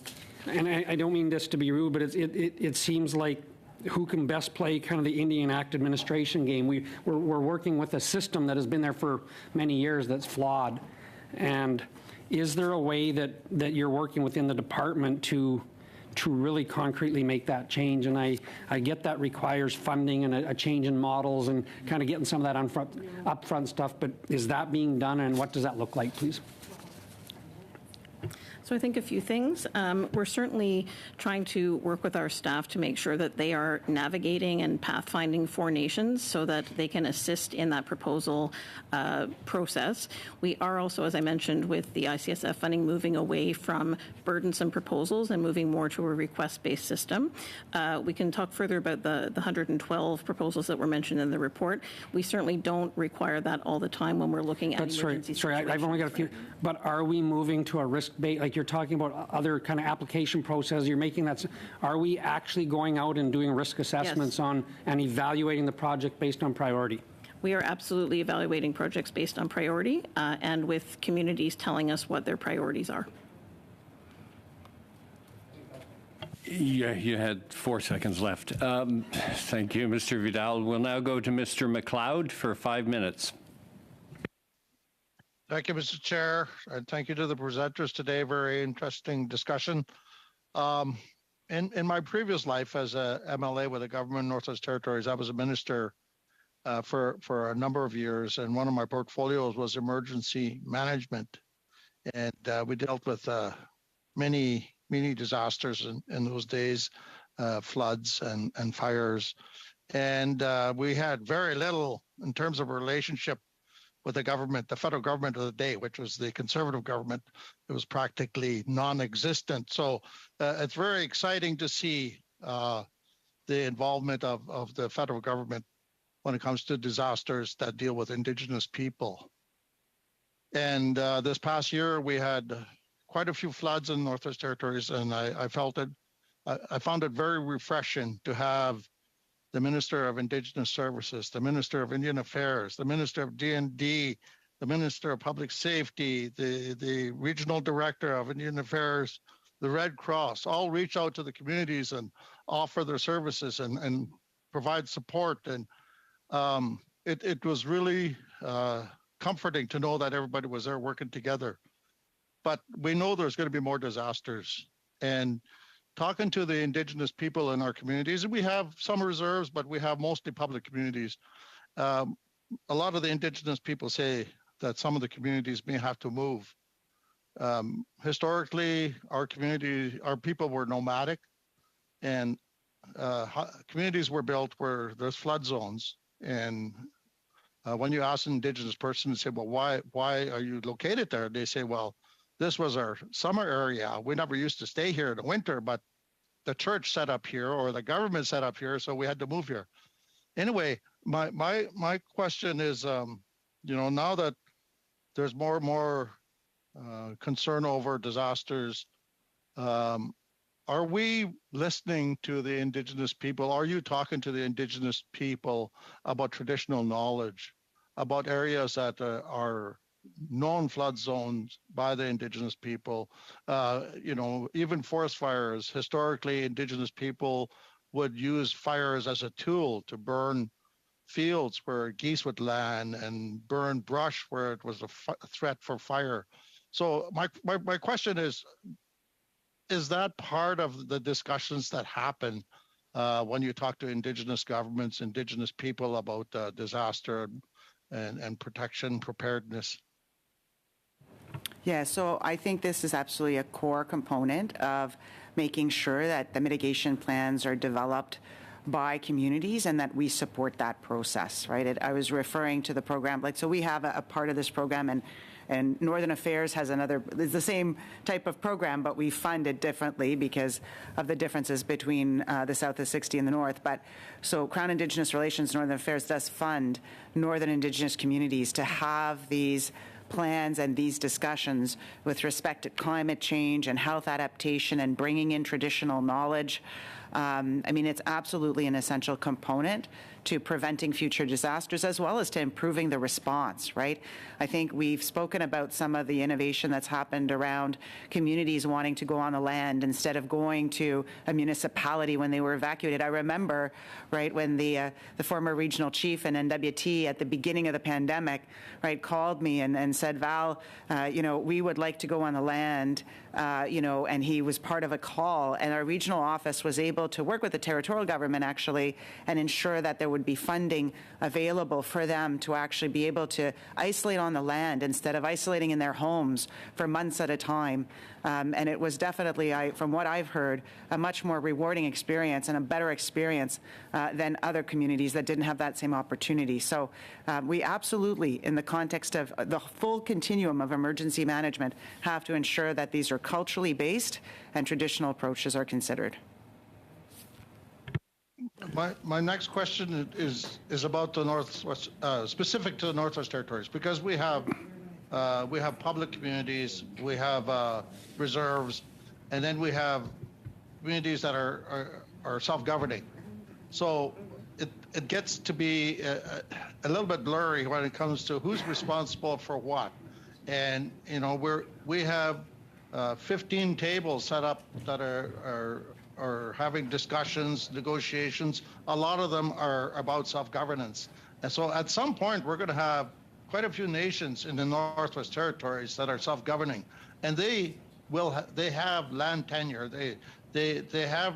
I don't mean this to be rude, but it seems like who can best play kind of the Indian Act administration game. We're working with a system that has been there for many years that's flawed. And is there a way that you're working within the department to really concretely make that change? And I get that requires funding and a change in models and kind of getting some of that upfront stuff, but is that being done, and what does that look like, please? So I think a few things. We're certainly trying to work with our staff to make sure that they are navigating and pathfinding for nations so that they can assist in that proposal process. We are also, as I mentioned, with the ICSF funding, moving away from burdensome proposals and moving more to a request-based system. We can talk further about the 112 proposals that were mentioned in the report. We certainly don't require that all the time when we're looking at emergency situations. I've only got a few. But are we moving to a risk-based, like you're talking about other kind of application processes, you're making that, are we actually going out and doing risk assessments on and evaluating the project based on priority? We are absolutely evaluating projects based on priority and with communities telling us what their priorities are. Yeah, you had 4 seconds left. Thank you, Mr. Vidal. We'll now go to Mr. McLeod for 5 minutes. Thank you, Mr. Chair, and thank you to the presenters today. Very interesting discussion. In my previous life as a MLA with the government of Northwest Territories, I was a minister for a number of years, and one of my portfolios was emergency management. And we dealt with many disasters in those days, floods and fires. And we had very little in terms of relationship with the government, the federal government of the day, which was the Conservative government. It was practically non-existent. So it's very exciting to see the involvement of the federal government when it comes to disasters that deal with Indigenous people. And this past year, we had quite a few floods in Northwest Territories, and I found it very refreshing to have the Minister of Indigenous Services, the Minister of Indian Affairs, the Minister of D&D, the Minister of Public Safety, the Regional Director of Indian Affairs, the Red Cross, all reach out to the communities and offer their services and provide support. And it was really comforting to know that everybody was there working together. But we know there's going to be more disasters. And talking to the Indigenous people in our communities, we have some reserves, but we have mostly public communities. A lot of the Indigenous people say that some of the communities may have to move. Historically, our people were nomadic, and communities were built where there's flood zones. And when you ask an Indigenous person and say, well, why are you located there? They say, well, this was our summer area. We never used to stay here in the winter, but the church set up here or the government set up here, so we had to move here. Anyway, my question is, now that there's more and more concern over disasters, are we listening to the Indigenous people? Are you talking to the Indigenous people about traditional knowledge, about areas that are known flood zones by the Indigenous people? Even forest fires, historically, Indigenous people would use fires as a tool to burn fields where geese would land and burn brush where it was a threat for fire. So my question is that part of the discussions that happen when you talk to Indigenous governments, Indigenous people about disaster and protection, preparedness? Yeah, so I think this is absolutely a core component of making sure that the mitigation plans are developed by communities and that we support that process, right? I was referring to the program, so we have a part of this program, and Northern Affairs has another. It's the same type of program, but we fund it differently because of the differences between the South of 60 and the North. But so Crown Indigenous Relations, Northern Affairs does fund Northern Indigenous communities to have these plans and these discussions with respect to climate change and health adaptation and bringing in traditional knowledge. It's absolutely an essential component to preventing future disasters as well as to improving the response, right? I think we've spoken about some of the innovation that's happened around communities wanting to go on the land instead of going to a municipality when they were evacuated. I remember, right, when the former regional chief and NWT at the beginning of the pandemic, right, called me and said, Val, we would like to go on the land, and he was part of a call, and our regional office was able to work with the territorial government actually and ensure that there would be funding available for them to actually be able to isolate on the land instead of isolating in their homes for months at a time. And it was definitely, from what I've heard, a much more rewarding experience and a better experience than other communities that didn't have that same opportunity. So we absolutely, in the context of the full continuum of emergency management, have to ensure that these are culturally based and traditional approaches are considered. My next question is about the Northwest, specific to the Northwest Territories, because we have public communities, we have reserves, and then we have communities that are self-governing. So it gets to be a little bit blurry when it comes to who's responsible for what. And you know, we have 15 tables set up that are having discussions, negotiations. A lot of them are about self-governance. And so at some point, we're going to have quite a few nations in the Northwest Territories that are self-governing. And they have land tenure. They have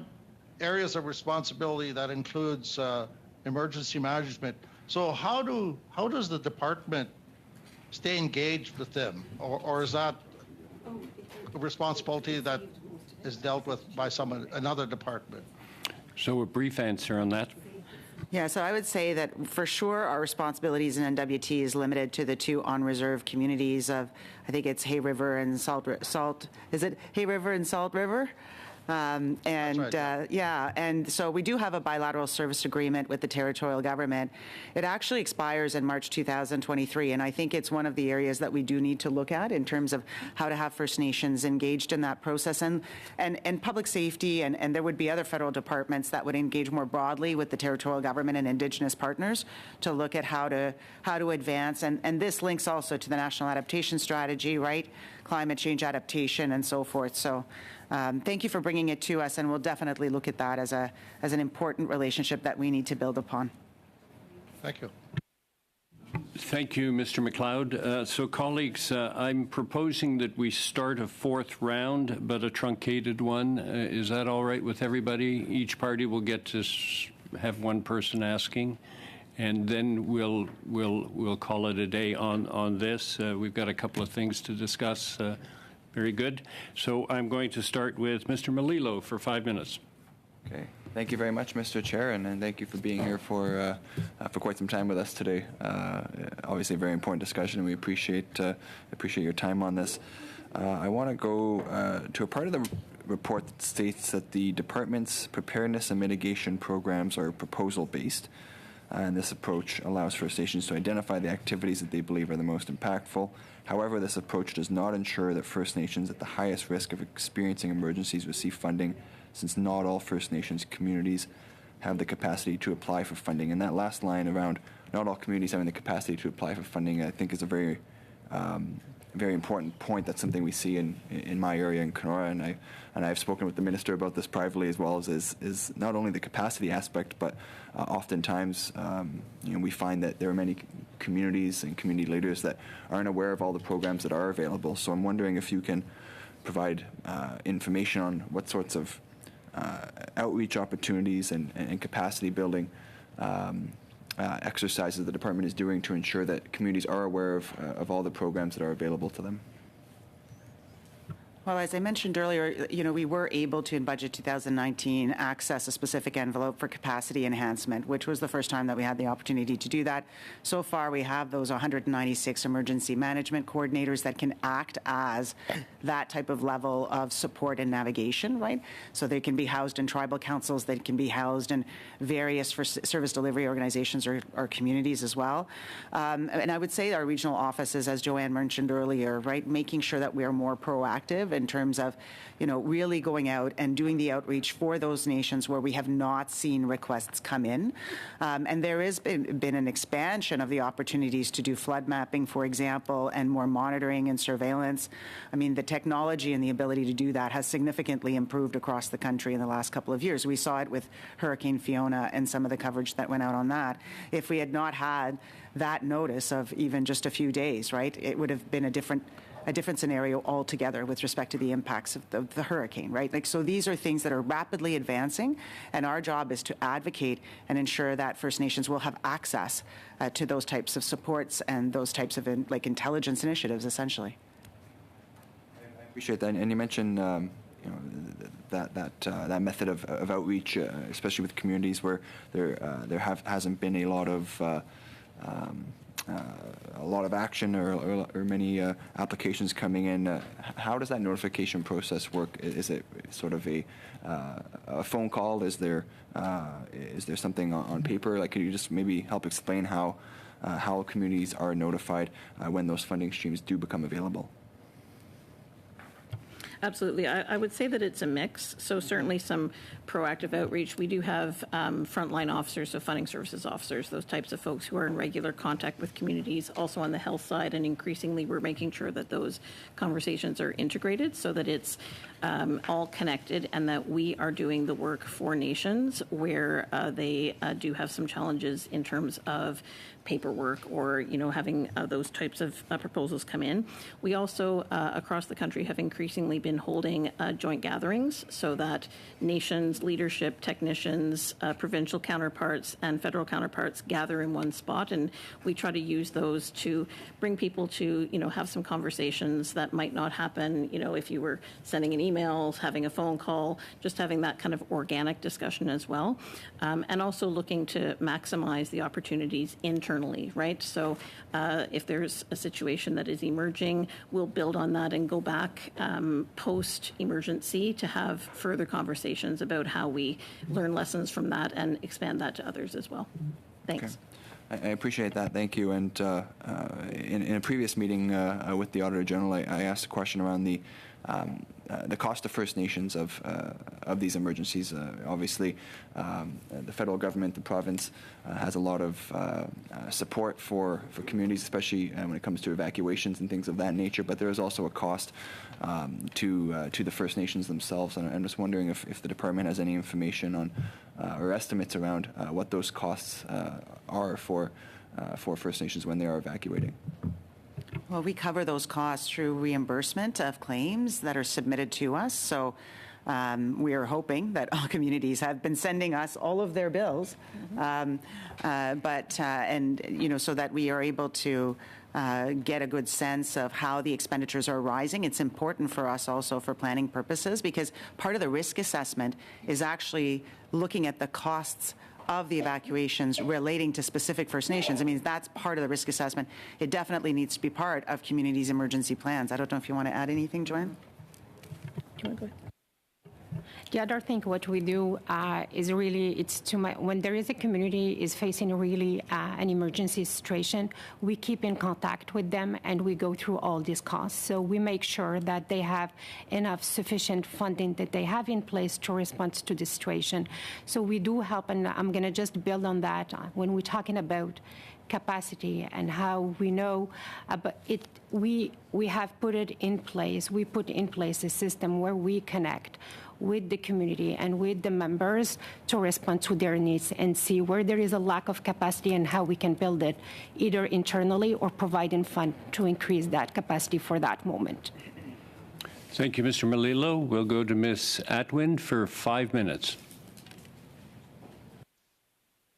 areas of responsibility that includes emergency management. So how does the department stay engaged with them? Or is that a responsibility that is dealt with by another department? So a brief answer on that. Yeah, so I would say that for sure our responsibilities in NWT is limited to the two on-reserve communities of, I think it's Hay River and Salt. Is it Hay River and Salt River? Yeah, and so we do have a bilateral service agreement with the territorial government. It actually expires in March 2023, and I think it's one of the areas that we do need to look at in terms of how to have First Nations engaged in that process, and public safety, and there would be other federal departments that would engage more broadly with the territorial government and Indigenous partners to look at how to advance, and this links also to the National Adaptation Strategy, right? Climate change adaptation and so forth. So thank you for bringing it to us, and we'll definitely look at that as an important relationship that we need to build upon. Thank you. Thank you, Mr. McLeod. So, colleagues, I'm proposing that we start a fourth round, but a truncated one. Is that all right with everybody? Each party will get to have one person asking, and then we'll call it a day on this. We've got a couple of things to discuss. Very good. So I'm going to start with Mr. Melillo for 5 minutes. Okay. Thank you very much, Mr. Chair, and thank you for being here for quite some time with us today. Obviously, a very important discussion, and we appreciate your time on this. I want to go to a part of the report that states that the department's preparedness and mitigation programs are proposal-based. And this approach allows First Nations to identify the activities that they believe are the most impactful. However, this approach does not ensure that First Nations at the highest risk of experiencing emergencies receive funding, since not all First Nations communities have the capacity to apply for funding. And that last line around not all communities having the capacity to apply for funding, I think is a very important point. That's something we see in my area in Kenora, and I've spoken with the minister about this privately as well, is not only the capacity aspect, but oftentimes we find that there are many communities and community leaders that aren't aware of all the programs that are available. So I'm wondering if you can provide information on what sorts of outreach opportunities and capacity building exercises the department is doing to ensure that communities are aware of all the programs that are available to them. Well, as I mentioned earlier, we were able to, in Budget 2019, access a specific envelope for capacity enhancement, which was the first time that we had the opportunity to do that. So far, we have those 196 emergency management coordinators that can act as that type of level of support and navigation, right? So they can be housed in tribal councils, they can be housed in various service delivery organizations or communities as well. And I would say our regional offices, as Joanne mentioned earlier, right, making sure that we are more proactive in terms of, really going out and doing the outreach for those nations where we have not seen requests come in. And there has been an expansion of the opportunities to do flood mapping, for example, and more monitoring and surveillance. I mean, the technology and the ability to do that has significantly improved across the country in the last couple of years. We saw it with Hurricane Fiona and some of the coverage that went out on that. If we had not had that notice of even just a few days, right, it would have been a different a different scenario altogether with respect to the impacts of the hurricane, right? Like, so these are things that are rapidly advancing, and our job is to advocate and ensure that First Nations will have access to those types of supports and those types of intelligence initiatives, essentially. I appreciate that, and you mentioned that method of outreach, especially with communities where there hasn't been a lot of action or many applications coming in. How does that notification process work? Is it sort of a phone call? Is there something on paper? Like, could you just maybe help explain how communities are notified when those funding streams do become available? Absolutely. I would say that it's a mix. So certainly some proactive outreach. We do have frontline officers, so funding services officers, those types of folks who are in regular contact with communities, also on the health side, and increasingly we're making sure that those conversations are integrated so that it's all connected and that we are doing the work for nations where they do have some challenges in terms of paperwork or, having those types of proposals come in. We also, across the country, have increasingly been holding joint gatherings so that nations, leadership, technicians, provincial counterparts, and federal counterparts gather in one spot, and we try to use those to bring people to, have some conversations that might not happen, if you were sending an email, having a phone call, just having that kind of organic discussion as well, and also looking to maximize the opportunities internally, right? So if there's a situation that is emerging, we'll build on that and go back post-emergency to have further conversations about how we learn lessons from that and expand that to others as well. Thanks. Okay. I appreciate that. Thank you. And in a previous meeting with the Auditor General, I asked a question around the cost to First Nations of these emergencies. Obviously, the federal government, the province, has a lot of support for communities, especially when it comes to evacuations and things of that nature. But there is also a cost to the First Nations themselves. And I'm just wondering if the department has any information on or estimates around what those costs are for First Nations when they are evacuating. Well, we cover those costs through reimbursement of claims that are submitted to us. So we are hoping that all communities have been sending us all of their bills, so that we are able to get a good sense of how the expenditures are rising. It's important for us also for planning purposes, because part of the risk assessment is actually looking at the costs of the evacuations relating to specific First Nations. I mean, that's part of the risk assessment. It definitely needs to be part of communities' emergency plans. I don't know if you want to add anything, Joanne? Do you want to go ahead? The other thing what we do is really, when there is a community is facing really an emergency situation, we keep in contact with them and we go through all these costs. So we make sure that they have enough sufficient funding that they have in place to respond to the situation. So we do help, and I'm going to just build on that when we're talking about capacity and how we know about it. We have put it in place. We put in place a system where we connect with the community and with the members to respond to their needs and see where there is a lack of capacity and how we can build it, either internally or providing fund to increase that capacity for that moment. Thank you, Mr. Malilo. We'll go to Ms. Atwin for 5 minutes.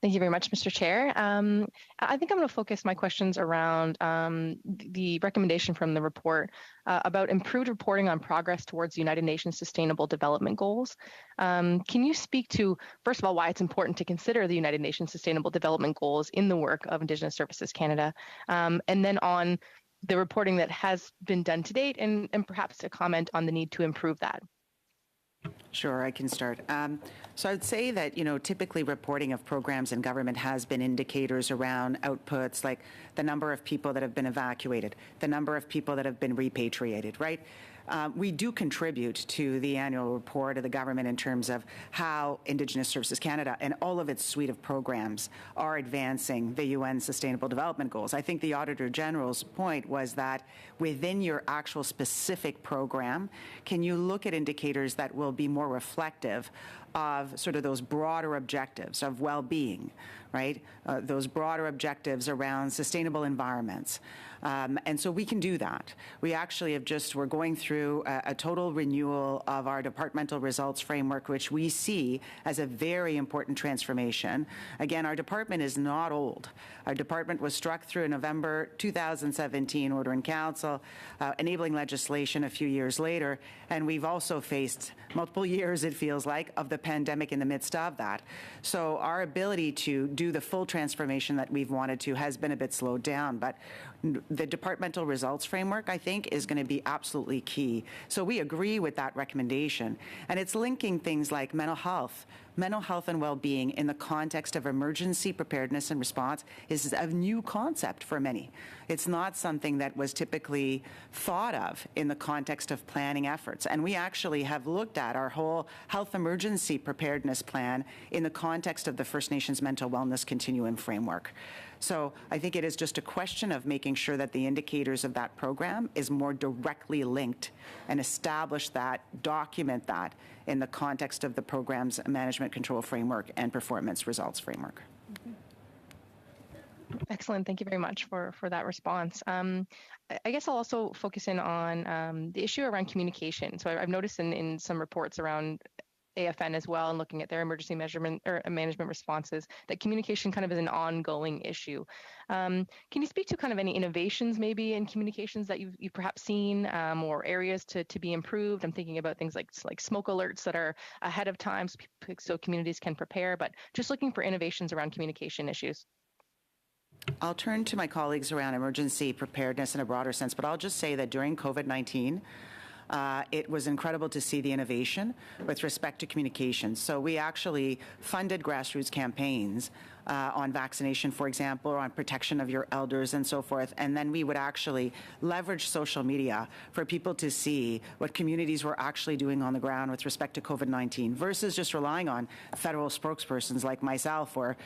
Thank you very much, Mr. Chair. I think I'm going to focus my questions around the recommendation from the report about improved reporting on progress towards the United Nations Sustainable Development Goals. Can you speak to, first of all, why it's important to consider the United Nations Sustainable Development Goals in the work of Indigenous Services Canada, and then on the reporting that has been done to date, and perhaps a comment on the need to improve that? Sure, I can start. So I would say that, typically reporting of programs in government has been indicators around outputs like the number of people that have been evacuated, the number of people that have been repatriated, right? We do contribute to the annual report of the government in terms of how Indigenous Services Canada and all of its suite of programs are advancing the UN Sustainable Development Goals. I think the Auditor General's point was that within your actual specific program, can you look at indicators that will be more reflective of sort of those broader objectives of well-being, right? Those broader objectives around sustainable environments. And so we can do that. We actually we're going through a total renewal of our departmental results framework, which we see as a very important transformation. Again, our department is not old. Our department was struck through a November 2017 order in council, enabling legislation a few years later, and we've also faced multiple years, it feels like, of the pandemic in the midst of that. So our ability to do the full transformation that we've wanted to has been a bit slowed down, but the departmental results framework, I think, is going to be absolutely key. So we agree with that recommendation. And it's linking things like mental health and well-being in the context of emergency preparedness and response is a new concept for many. It's not something that was typically thought of in the context of planning efforts. And we actually have looked at our whole health emergency preparedness plan in the context of the First Nations Mental Wellness Continuum framework. So I think it is just a question of making sure that the indicators of that program is more directly linked and establish that, document that in the context of the program's management control framework and performance results framework. Excellent. Thank you very much for that response. I guess I'll also focus in on the issue around communication. So I've noticed in some reports around AFN as well, and looking at their emergency management responses, that communication kind of is an ongoing issue. Can you speak to kind of any innovations maybe in communications that you've perhaps seen, or areas to be improved? I'm thinking about things like smoke alerts that are ahead of time so communities can prepare, but just looking for innovations around communication issues. I'll turn to my colleagues around emergency preparedness in a broader sense, but I'll just say that during COVID-19, it was incredible to see the innovation with respect to communications. So we actually funded grassroots campaigns on vaccination, for example, or on protection of your elders and so forth. And then we would actually leverage social media for people to see what communities were actually doing on the ground with respect to COVID-19 versus just relying on federal spokespersons like myself or,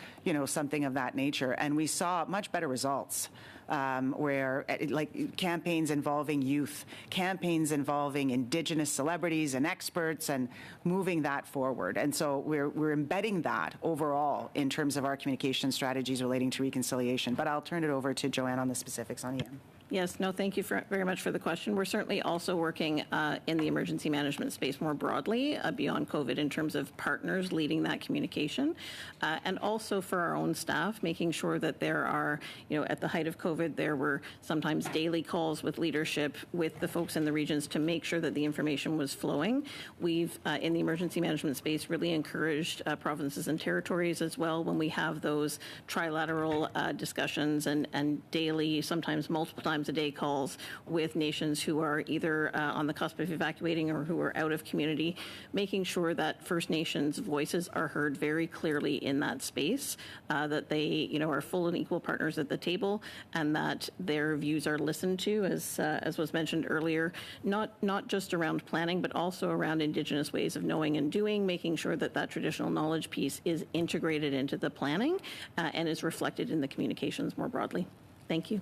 something of that nature. And we saw much better results. Where like campaigns involving youth, campaigns involving Indigenous celebrities and experts, and moving that forward. And so we're embedding that overall in terms of our communication strategies relating to reconciliation. But I'll turn it over to Joanne on the specifics on EM. Yes, no, thank you very much for the question. We're certainly also working in the emergency management space more broadly beyond COVID in terms of partners leading that communication, and also for our own staff, making sure that there are, at the height of COVID, there were sometimes daily calls with leadership with the folks in the regions to make sure that the information was flowing. We've, in the emergency management space, really encouraged provinces and territories as well when we have those trilateral discussions and daily, sometimes multiple times a day calls with nations who are either on the cusp of evacuating or who are out of community, making sure that First Nations voices are heard very clearly in that space, that they are full and equal partners at the table, and that their views are listened to, as was mentioned earlier, not just around planning, but also around Indigenous ways of knowing and doing, making sure that that traditional knowledge piece is integrated into the planning and is reflected in the communications more broadly. Thank you.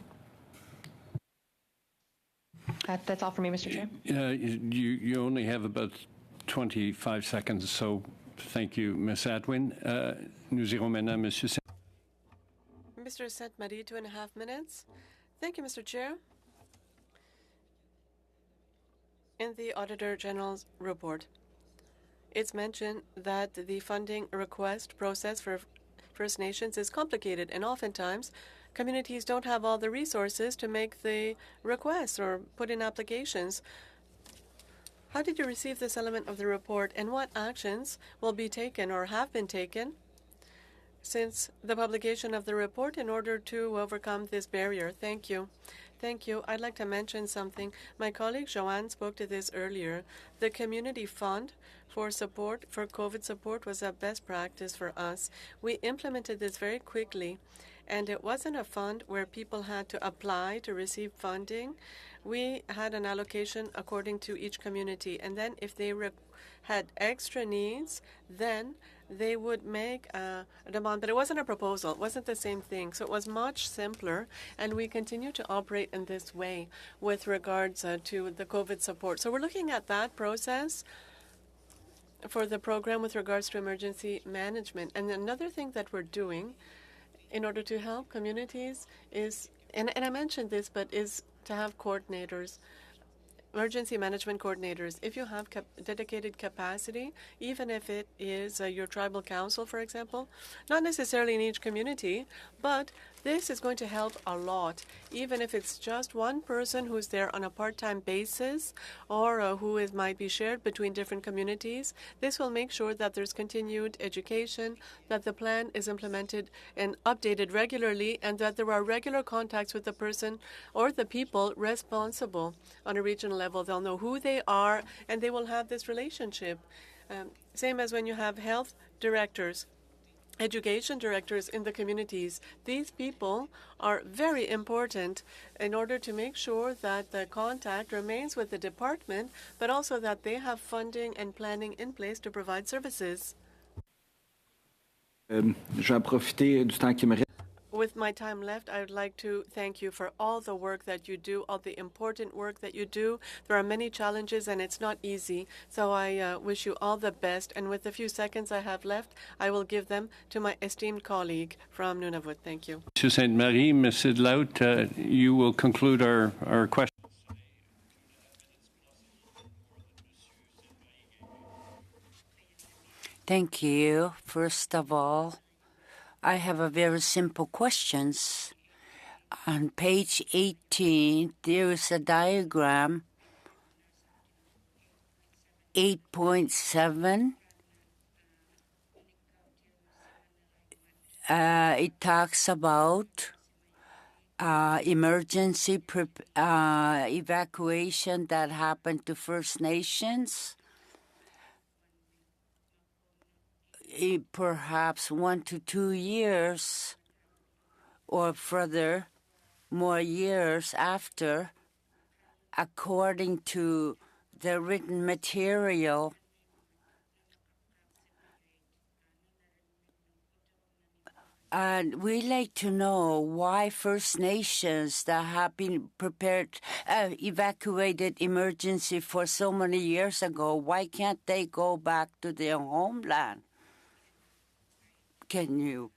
That's all for me, Mr. Chair. You only have about 25 seconds, so thank you, Ms. Atwin. Nous irons maintenant, Monsieur. Mr. Sainte-Marie, 2.5 minutes. Thank you, Mr. Chair. In the Auditor General's report, it's mentioned that the funding request process for First Nations is complicated, and oftentimes communities don't have all the resources to make the requests or put in applications. How did you receive this element of the report, and what actions will be taken or have been taken since the publication of the report in order to overcome this barrier? Thank you. Thank you. I'd like to mention something. My colleague Joanne spoke to this earlier. The community fund for support, for COVID support, was a best practice for us. We implemented this very quickly, and it wasn't a fund where people had to apply to receive funding. We had an allocation according to each community, and then if they had extra needs, then they would make a demand. But it wasn't a proposal. It wasn't the same thing. So it was much simpler, and we continue to operate in this way with regards to the COVID support. So we're looking at that process for the program with regards to emergency management. And another thing that we're doing in order to help communities is, and I mentioned this, but is to have coordinators, emergency management coordinators. If you have dedicated capacity, even if it is your tribal council, for example, not necessarily in each community, but this is going to help a lot, even if it's just one person who's there on a part-time basis or might be shared between different communities. This will make sure that there's continued education, that the plan is implemented and updated regularly, and that there are regular contacts with the person or the people responsible on a regional level. They'll know who they are, and they will have this relationship. Same as when you have health directors, education directors in the communities. These people are very important in order to make sure that the contact remains with the department, but also that they have funding and planning in place to provide services. Je vais en profiter du temps qui me reste. With my time left, I would like to thank you for all the work that you do, all the important work that you do. There are many challenges, and it's not easy. So I wish you all the best. And with the few seconds I have left, I will give them to my esteemed colleague from Nunavut. Thank you. Monsieur Sainte-Marie, Ms. Sidlaut, you will conclude our question. Thank you. First of all, I have a very simple questions. On page 18, there is a diagram, 8.7. It talks about emergency evacuation that happened to First Nations. Perhaps 1 to 2 years or further, more years after, according to the written material. And we'd like to know why First Nations that have been evacuated emergency for so many years ago, why can't they go back to their homeland? Can you?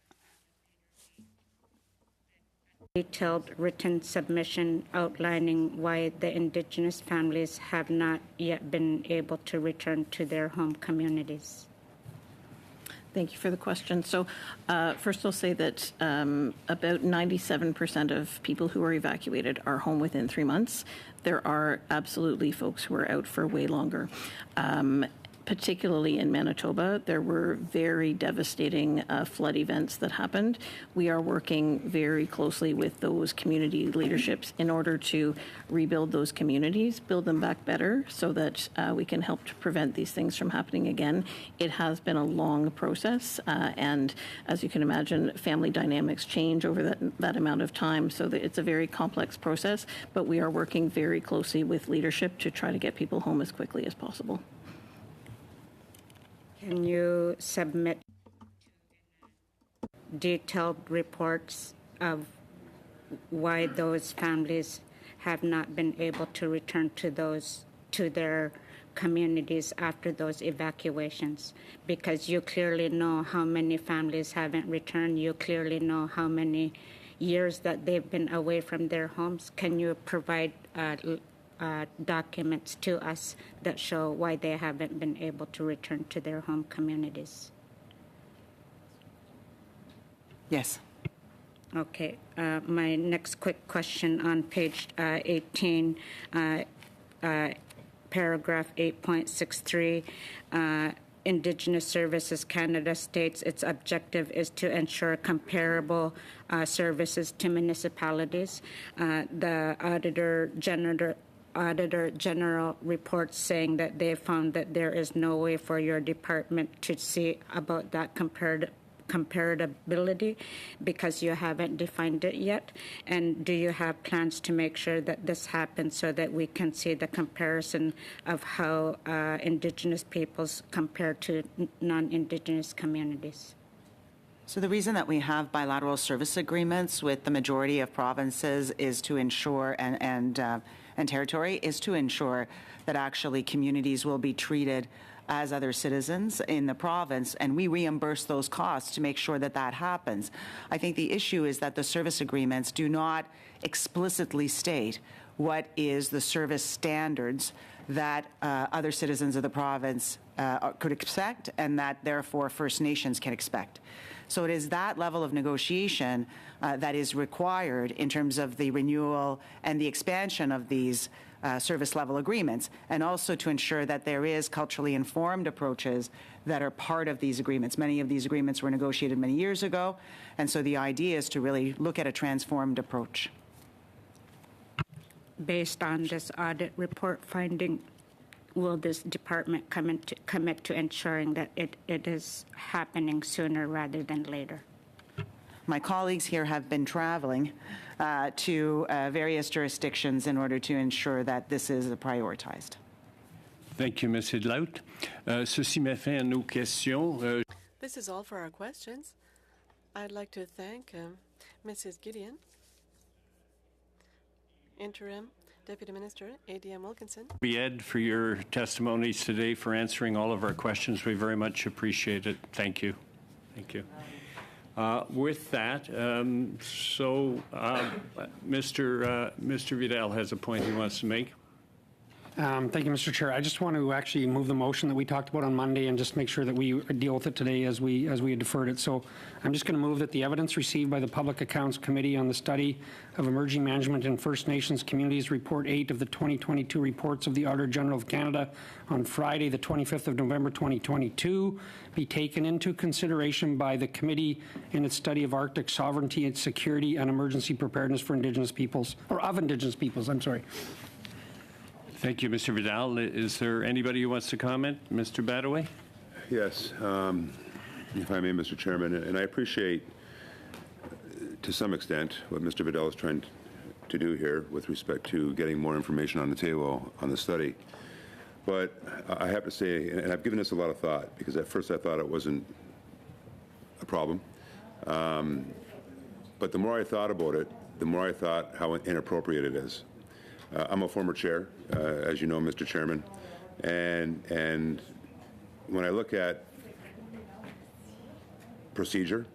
Detailed written submission outlining why the Indigenous families have not yet been able to return to their home communities. Thank you for the question. So first I'll say that about 97% of people who are evacuated are home within 3 months. There are absolutely folks who are out for way longer. Particularly in Manitoba, there were very devastating flood events that happened. We are working very closely with those community leaderships in order to rebuild those communities, build them back better so that we can help to prevent these things from happening again. It has been a long process, and as you can imagine, family dynamics change over that amount of time, so that it's a very complex process, but we are working very closely with leadership to try to get people home as quickly as possible. Can you submit detailed reports of why those families have not been able to return to their communities after those evacuations? Because you clearly know how many families haven't returned. You clearly know how many years that they've been away from their homes. Can you provide documents to us that show why they haven't been able to return to their home communities? Yes. Okay. My next quick question on page 18, paragraph 8.63, Indigenous Services Canada states its objective is to ensure comparable services to municipalities. The Auditor General reports saying that they found that there is no way for your department to see about that comparability because you haven't defined it yet. And do you have plans to make sure that this happens so that we can see the comparison of how Indigenous peoples compare to non-Indigenous communities? So the reason that we have bilateral service agreements with the majority of provinces is to ensure, and territory, is to ensure that actually communities will be treated as other citizens in the province, and we reimburse those costs to make sure that that happens. I think the issue is that the service agreements do not explicitly state what is the service standards that other citizens of the province could expect, and that therefore First Nations can expect. So it is that level of negotiation that is required in terms of the renewal and the expansion of these service level agreements, and also to ensure that there is culturally informed approaches that are part of these agreements. Many of these agreements were negotiated many years ago, and so the idea is to really look at a transformed approach. Based on this audit report finding, will this department commit to ensuring that it is happening sooner rather than later? My colleagues here have been traveling to various jurisdictions in order to ensure that this is prioritized. Thank you, Ms. Hidlout. Ceci met fin à nos questions. This is all for our questions. I'd like to thank Mrs. Gideon, Interim Deputy Minister, ADM Wilkinson. Ed, for your testimonies today, for answering all of our questions. We very much appreciate it. Thank you. Thank you. With that, Mr. Vidal has a point he wants to make. Thank you, Mr. Chair. I just want to actually move the motion that we talked about on Monday and just make sure that we deal with it today as we had deferred it. So I'm just going to move that the evidence received by the Public Accounts Committee on the study of emerging management in First Nations communities, Report 8 of the 2022 reports of the Auditor General of Canada on Friday, the 25th of November 2022, be taken into consideration by the committee in its study of Arctic sovereignty and security and emergency preparedness for Indigenous peoples, or of Indigenous peoples, I'm sorry. Thank you, Mr. Vidal. Is there anybody who wants to comment? Mr. Badaway? Yes, if I may, Mr. Chairman, and I appreciate to some extent what Mr. Vidal is trying to do here with respect to getting more information on the table on the study. But I have to say, and I've given this a lot of thought, because at first I thought it wasn't a problem. But the more I thought about it, the more I thought how inappropriate it is. I'm a former chair, as you know, Mr. Chairman, and when I look at procedure,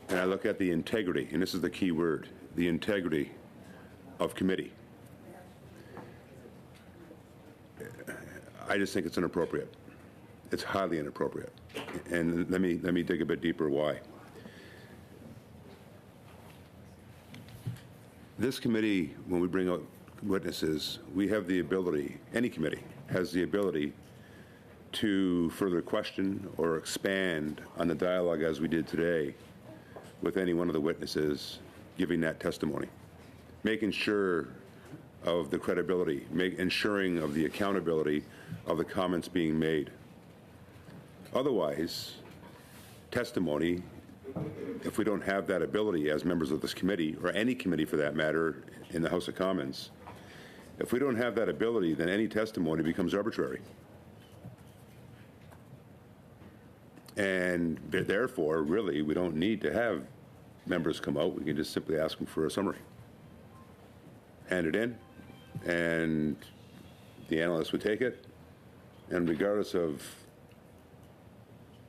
and I look at the integrity, and this is the key word, the integrity of committee, I just think it's inappropriate. It's highly inappropriate. And let me dig a bit deeper why. This committee, when we bring out witnesses, we have the ability, any committee has the ability to further question or expand on the dialogue as we did today with any one of the witnesses giving that testimony, making sure of the credibility, ensuring of the accountability of the comments being made. Otherwise, testimony, if we don't have that ability as members of this committee, or any committee for that matter in the House of Commons, if we don't have that ability, then any testimony becomes arbitrary. And therefore, really, we don't need to have members come out. We can just simply ask them for a summary. Hand it in, and the analyst would take it, and regardless of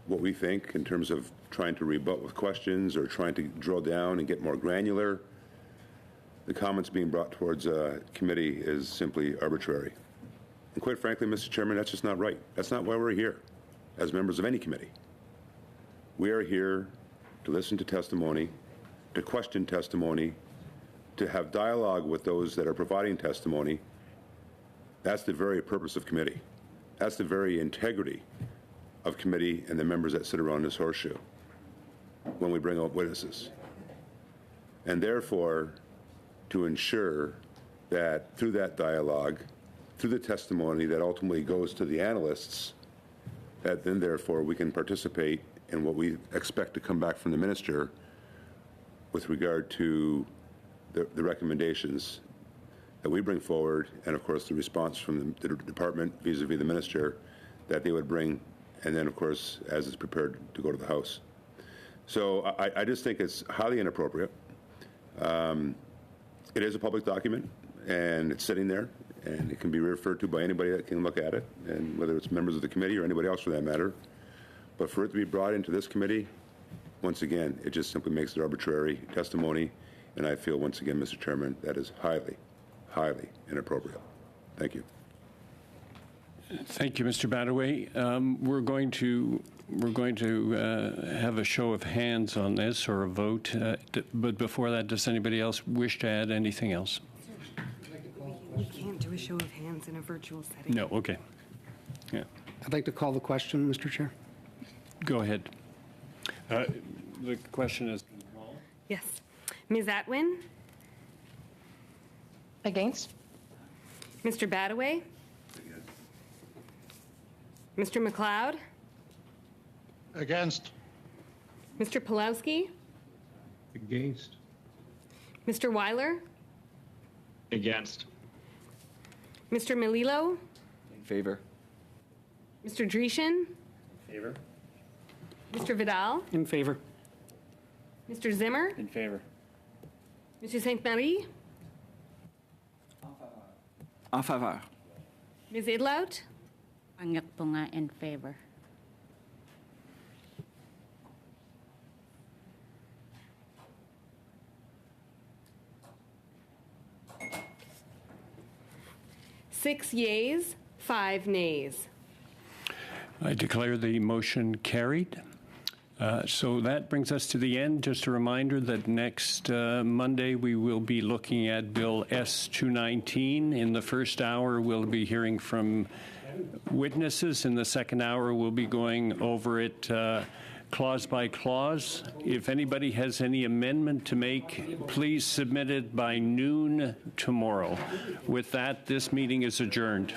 what we think in terms of trying to rebut with questions or trying to drill down and get more granular, the comments being brought towards a committee is simply arbitrary. And quite frankly, Mr. Chairman, that's just not right. That's not why we're here as members of any committee. We are here to listen to testimony, to question testimony, to have dialogue with those that are providing testimony. That's the very purpose of committee. That's the very integrity of committee and the members that sit around this horseshoe when we bring out witnesses. And therefore, to ensure that through that dialogue, through the testimony that ultimately goes to the analysts, that then therefore we can participate in what we expect to come back from the minister with regard to the recommendations that we bring forward, and of course the response from the department vis-a-vis the minister that they would bring, and then of course as it's prepared to go to the House. So I just think it's highly inappropriate. It is a public document, and it's sitting there, and it can be referred to by anybody that can look at it, and whether it's members of the committee or anybody else for that matter. But for it to be brought into this committee, once again, it just simply makes it arbitrary testimony, and I feel, once again, Mr. Chairman, that is highly, highly inappropriate. Thank you. Thank you, Mr. Badaway. We're going to have a show of hands on this, or a vote. But before that, does anybody else wish to add anything else? We can't do a show of hands in a virtual setting. No. Okay. Yeah. I'd like to call the question, Mr. Chair. Go ahead. The question is. Yes. Ms. Atwin? Against? Mr. Badaway? Mr. McLeod? Against. Mr. Pulowski? Against. Mr. Weiler? Against. Mr. Melillo? In favor. Mr. Dreeshen? In favor. Mr. Vidal? In favor. Mr. Zimmer? In favor. Mr. Saint-Marie? En faveur. Ms. Idlout? Pangit po nga in favor. Six yeas, 5 nays. I declare the motion carried. So that brings us to the end. Just a reminder that next Monday we will be looking at Bill S-219. In the first hour, we'll be hearing from witnesses. In the second hour, we'll be going over it clause by clause. If anybody has any amendment to make, please submit it by noon tomorrow. With that, this meeting is adjourned.